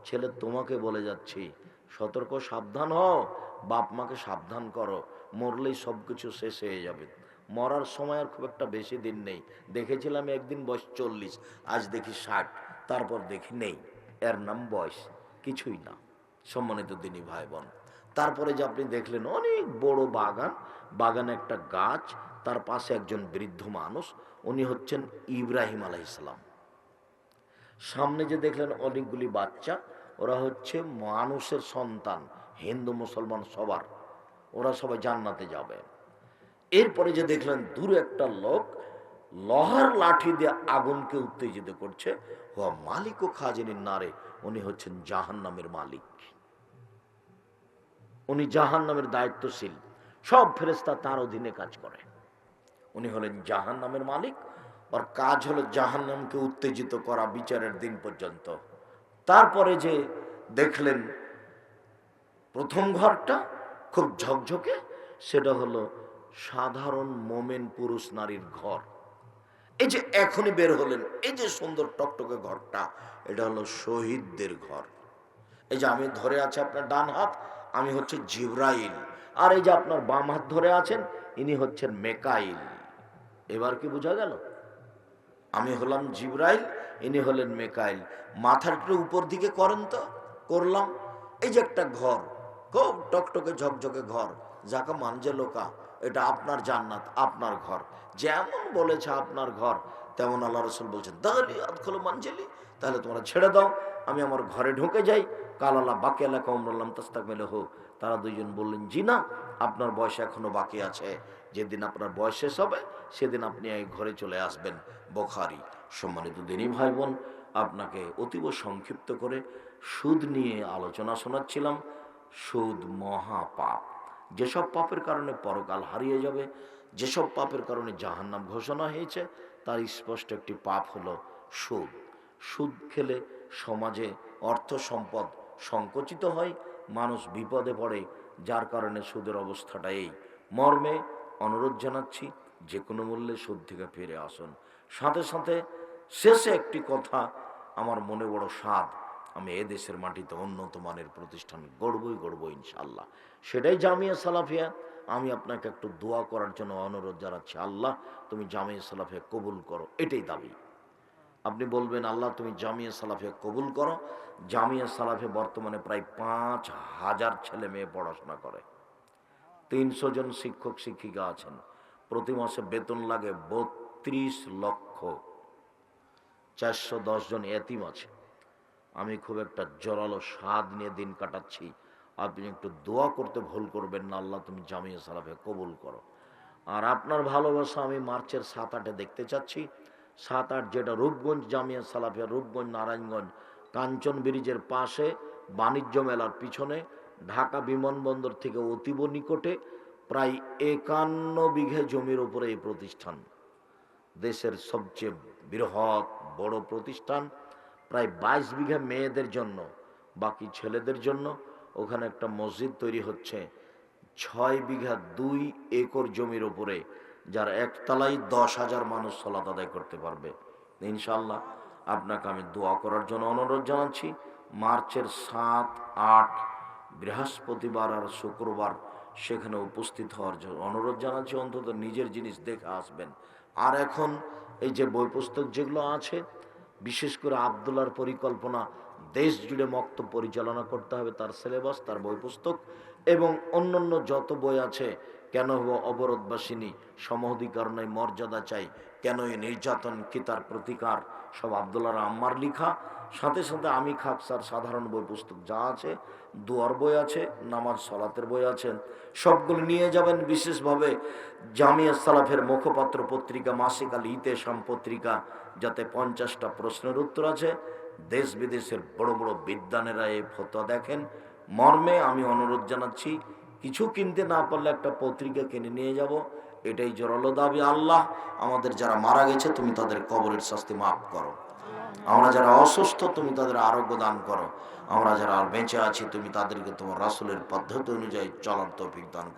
ছেলে তোমাকে বলে যাচ্ছি, সতর্ক সাবধান হও, বাপ মাকে সাবধান করো। মরলেই সব কিছু শেষ হয়ে যাবে। মরার সময় আর খুব একটা বেশি দিন নেই। দেখেছিলাম একদিন বয়স 40, আজ দেখি 60, তারপর দেখি নেই। এর নাম বয়স, কিছুই না। সম্মানিত দিনী ভাই বোন, তারপরে যে আপনি দেখলেন অনেক বড় বাগান, বাগানে একটা গাছ, তার পাশে একজন বৃদ্ধ মানুষ, উনি হচ্ছেন ইব্রাহিম আলাইহিসসালাম। সামনে যে দেখলেন অনেকগুলি বাচ্চা, ওরা হচ্ছে মানুষের সন্তান, হিন্দু মুসলমান সবার, ওরা সবাই জান্নাতে যাবে। এরপরে যে দেখলেন দূরে একটা লোক লোহার লাঠি দিয়ে আগুনকে উত্তেজিত করছে, হুয়া মালিক ও খাজিনিন নারে, উনি হচ্ছেন জাহান্নামের মালিক। উনি জাহান্নামের দায়িত্বশীল, সব ফেরেশতা তার অধীনে কাজ করে। উনি হলেন জাহান্নামের মালিক, আর কাজ হলো জাহান্নামকে উত্তেজিত করা বিচারের দিন পর্যন্ত। তারপরে যে দেখলেন প্রথম ঘরটা খুব ঝকঝকে, সেটা হলো সাধারণ মোমেন পুরুষ নারীর ঘর। এই যে এখনই বের হলেন, এই যে সুন্দর টকটকে ঘরটা, এটা হলো শহীদদের ঘর। এই যে আমি ধরে আছি আপনার ডান হাত, আমি হচ্ছে জিব্রাইল, আর এই যে আপনার বাম হাত ধরে আছেন, ইনি হচ্ছেন মেকাইল। এবার কি বোঝা গেল? আমি হলাম জিব্রাইল, ইনি হলেন মেকাইল। মাথার উপর দিকে করেন তো, করলাম। এই যে একটা ঘর, খুব টকটকে ঝকঝকে ঘর, যাকে মানজে লোকা, এটা আপনার জান্নাত, আপনার ঘর। যেমন বলেছে আপনার ঘর, তেমন আল্লাহ রসুল বলছেন দালি আদখুলু মানজিলি, তাহলে তোমরা ছেড়ে দাও, আমি আমার ঘরে ঢুকে যাই। কাল আল্লাহ বাকি এলাকা উমরাল্লাম তাস্তাকমিল হো, তারা দুইজন বললেন জি না, আপনার বয়স এখনো বাকি আছে। যেদিন আপনার বয়স শেষ হবে, সেদিন আপনি এই ঘরে চলে আসবেন। বুখারী। সম্মানিত দিনী ভাই বোন, আপনাকে অতীব সংক্ষিপ্ত করে সুদ নিয়ে আলোচনা শোনাচ্ছিলাম। সুদ মহা পাপ। যেসব পাপের কারণে পরকাল হারিয়ে যাবে, যেসব পাপের কারণে জাহান্নাম ঘোষণা হয়েছে, তার স্পষ্ট একটি পাপ হলো সুদ। সুদ খেলে সমাজে অর্থ সম্পদ সংকুচিত হয়, মানুষ বিপদে পড়ে, যার কারণে সুদের অবস্থাটা এই। মর্মে অনুরোধ জানাচ্ছি, যে কোনো মূল্যে সুদ থেকে ফিরে আসুন। সাথে সাথে শেষে একটি কথা, আমার মনে বড় স্বাদ, আমি এদেশের মাটিতে উন্নত মানের প্রতিষ্ঠান গড়বই ইনশাআল্লাহ। সেটাই জামিয়া সালাফিয়া। আমি আপনাকে একটু দোয়া করার জন্য অনুরোধ জানাচ্ছি, আল্লাহ তুমি জামিয়া সালাফিয়া কবুল করো, এটাই দাবি। আপনি বলবেন আল্লাহ তুমি জামিয়া সালাফিয়া কবুল করো। জামিয়া সালাফিয়া বর্তমানে প্রায় 5,000 ছেলে মেয়ে পড়াশোনা করে, 300 জন শিক্ষক শিক্ষিকা আছেন, প্রতি মাসে বেতন লাগে 32 লক্ষ, 410 জন এতিম আছে। আমি খুব একটা জোরালো স্বাদ নিয়ে দিন কাটাচ্ছি, আপনি একটু দোয়া করতে ভুল করবেন না, আল্লাহ তুমি জামিয়া সালাফিয়া কবুল করো। আর আপনার ভালোবাসা আমি মার্চের 7-8-এ দেখতে চাচ্ছি। 7-8 যেটা রূপগঞ্জ জামিয়া সালাফিয়া, রূপগঞ্জ নারায়ণগঞ্জ কাঞ্চন ব্রিজের পাশে, বাণিজ্য মেলার পিছনে, ঢাকা বিমানবন্দর থেকে অতীব নিকটে, প্রায় 51 বিঘে জমির উপরে এই প্রতিষ্ঠান। দেশের সবচেয়ে বৃহৎ বড় প্রতিষ্ঠান। প্রায় 22 বিঘা মেয়েদের জন্য, বাকি ছেলেদের জন্য। ওখানে একটা মসজিদ তৈরি হচ্ছে 6 বিঘা 2 একর জমির উপরে, যার একতলায় 10,000 মানুষ সালাত আদায় করতে পারবে ইনশাআল্লাহ। আপনাকে আমি দোয়া করার জন্য অনুরোধ জানাচ্ছি। মার্চের 7-8 বৃহস্পতিবার আর শুক্রবার সেখানে উপস্থিত হওয়ার জন্য অনুরোধ জানাচ্ছি। অন্তত নিজের জিনিস দেখে আসবেন। আর এখন এই যে বই পুস্তক যেগুলো আছে, বিশেষ করে আব্দুল্লাহর পরিকল্পনা, দেশ জুড়ে মক্তব পরিচালনা করতে হবে, তার সিলেবাস, তার বই পুস্তক এবং অন্যান্য যত বই আছে, কেন অবরোধবাসিনী, সমঅধিকার নয় মর্যাদা চাই, কেন এই নির্যাতন কি তার প্রতিকার, সব আব্দুল্লাহর আম্মার লিখা। সাথে সাথে আমি খাকসার সাধারণ বই পুস্তক যা আছে, দুয়ার বই আছে, নামাজ সলাতের বই আছে, সবগুলো নিয়ে যাবেন। বিশেষভাবে জামিয়া সালাফের মুখপাত্র পত্রিকা মাসিক আল ইতেশাম পত্রিকা, যাতে 50টা প্রশ্নের উত্তর আছে। দেশ বিদেশের বড় বড় বিদ্বানেরা এই ফতোয়া দেখেন। মর্মে আমি অনুরোধ জানাচ্ছি, কিছু কিনতে না পারলে একটা পত্রিকা কিনে নিয়ে যাব, এটাই জোরালো দাবি। আল্লাহ আমাদের যারা মারা গেছে তুমি তাদের কবরের শাস্তি মাফ করো। আমরা যারা অসুস্থ তুমি তাদের আরোগ্য দান করো। আমরা যারা আর বেঁচে আছি তুমি তাদেরকে তোমার রাসূলের পদ্ধতি অনুযায়ী চলার তৌফিক দান করো।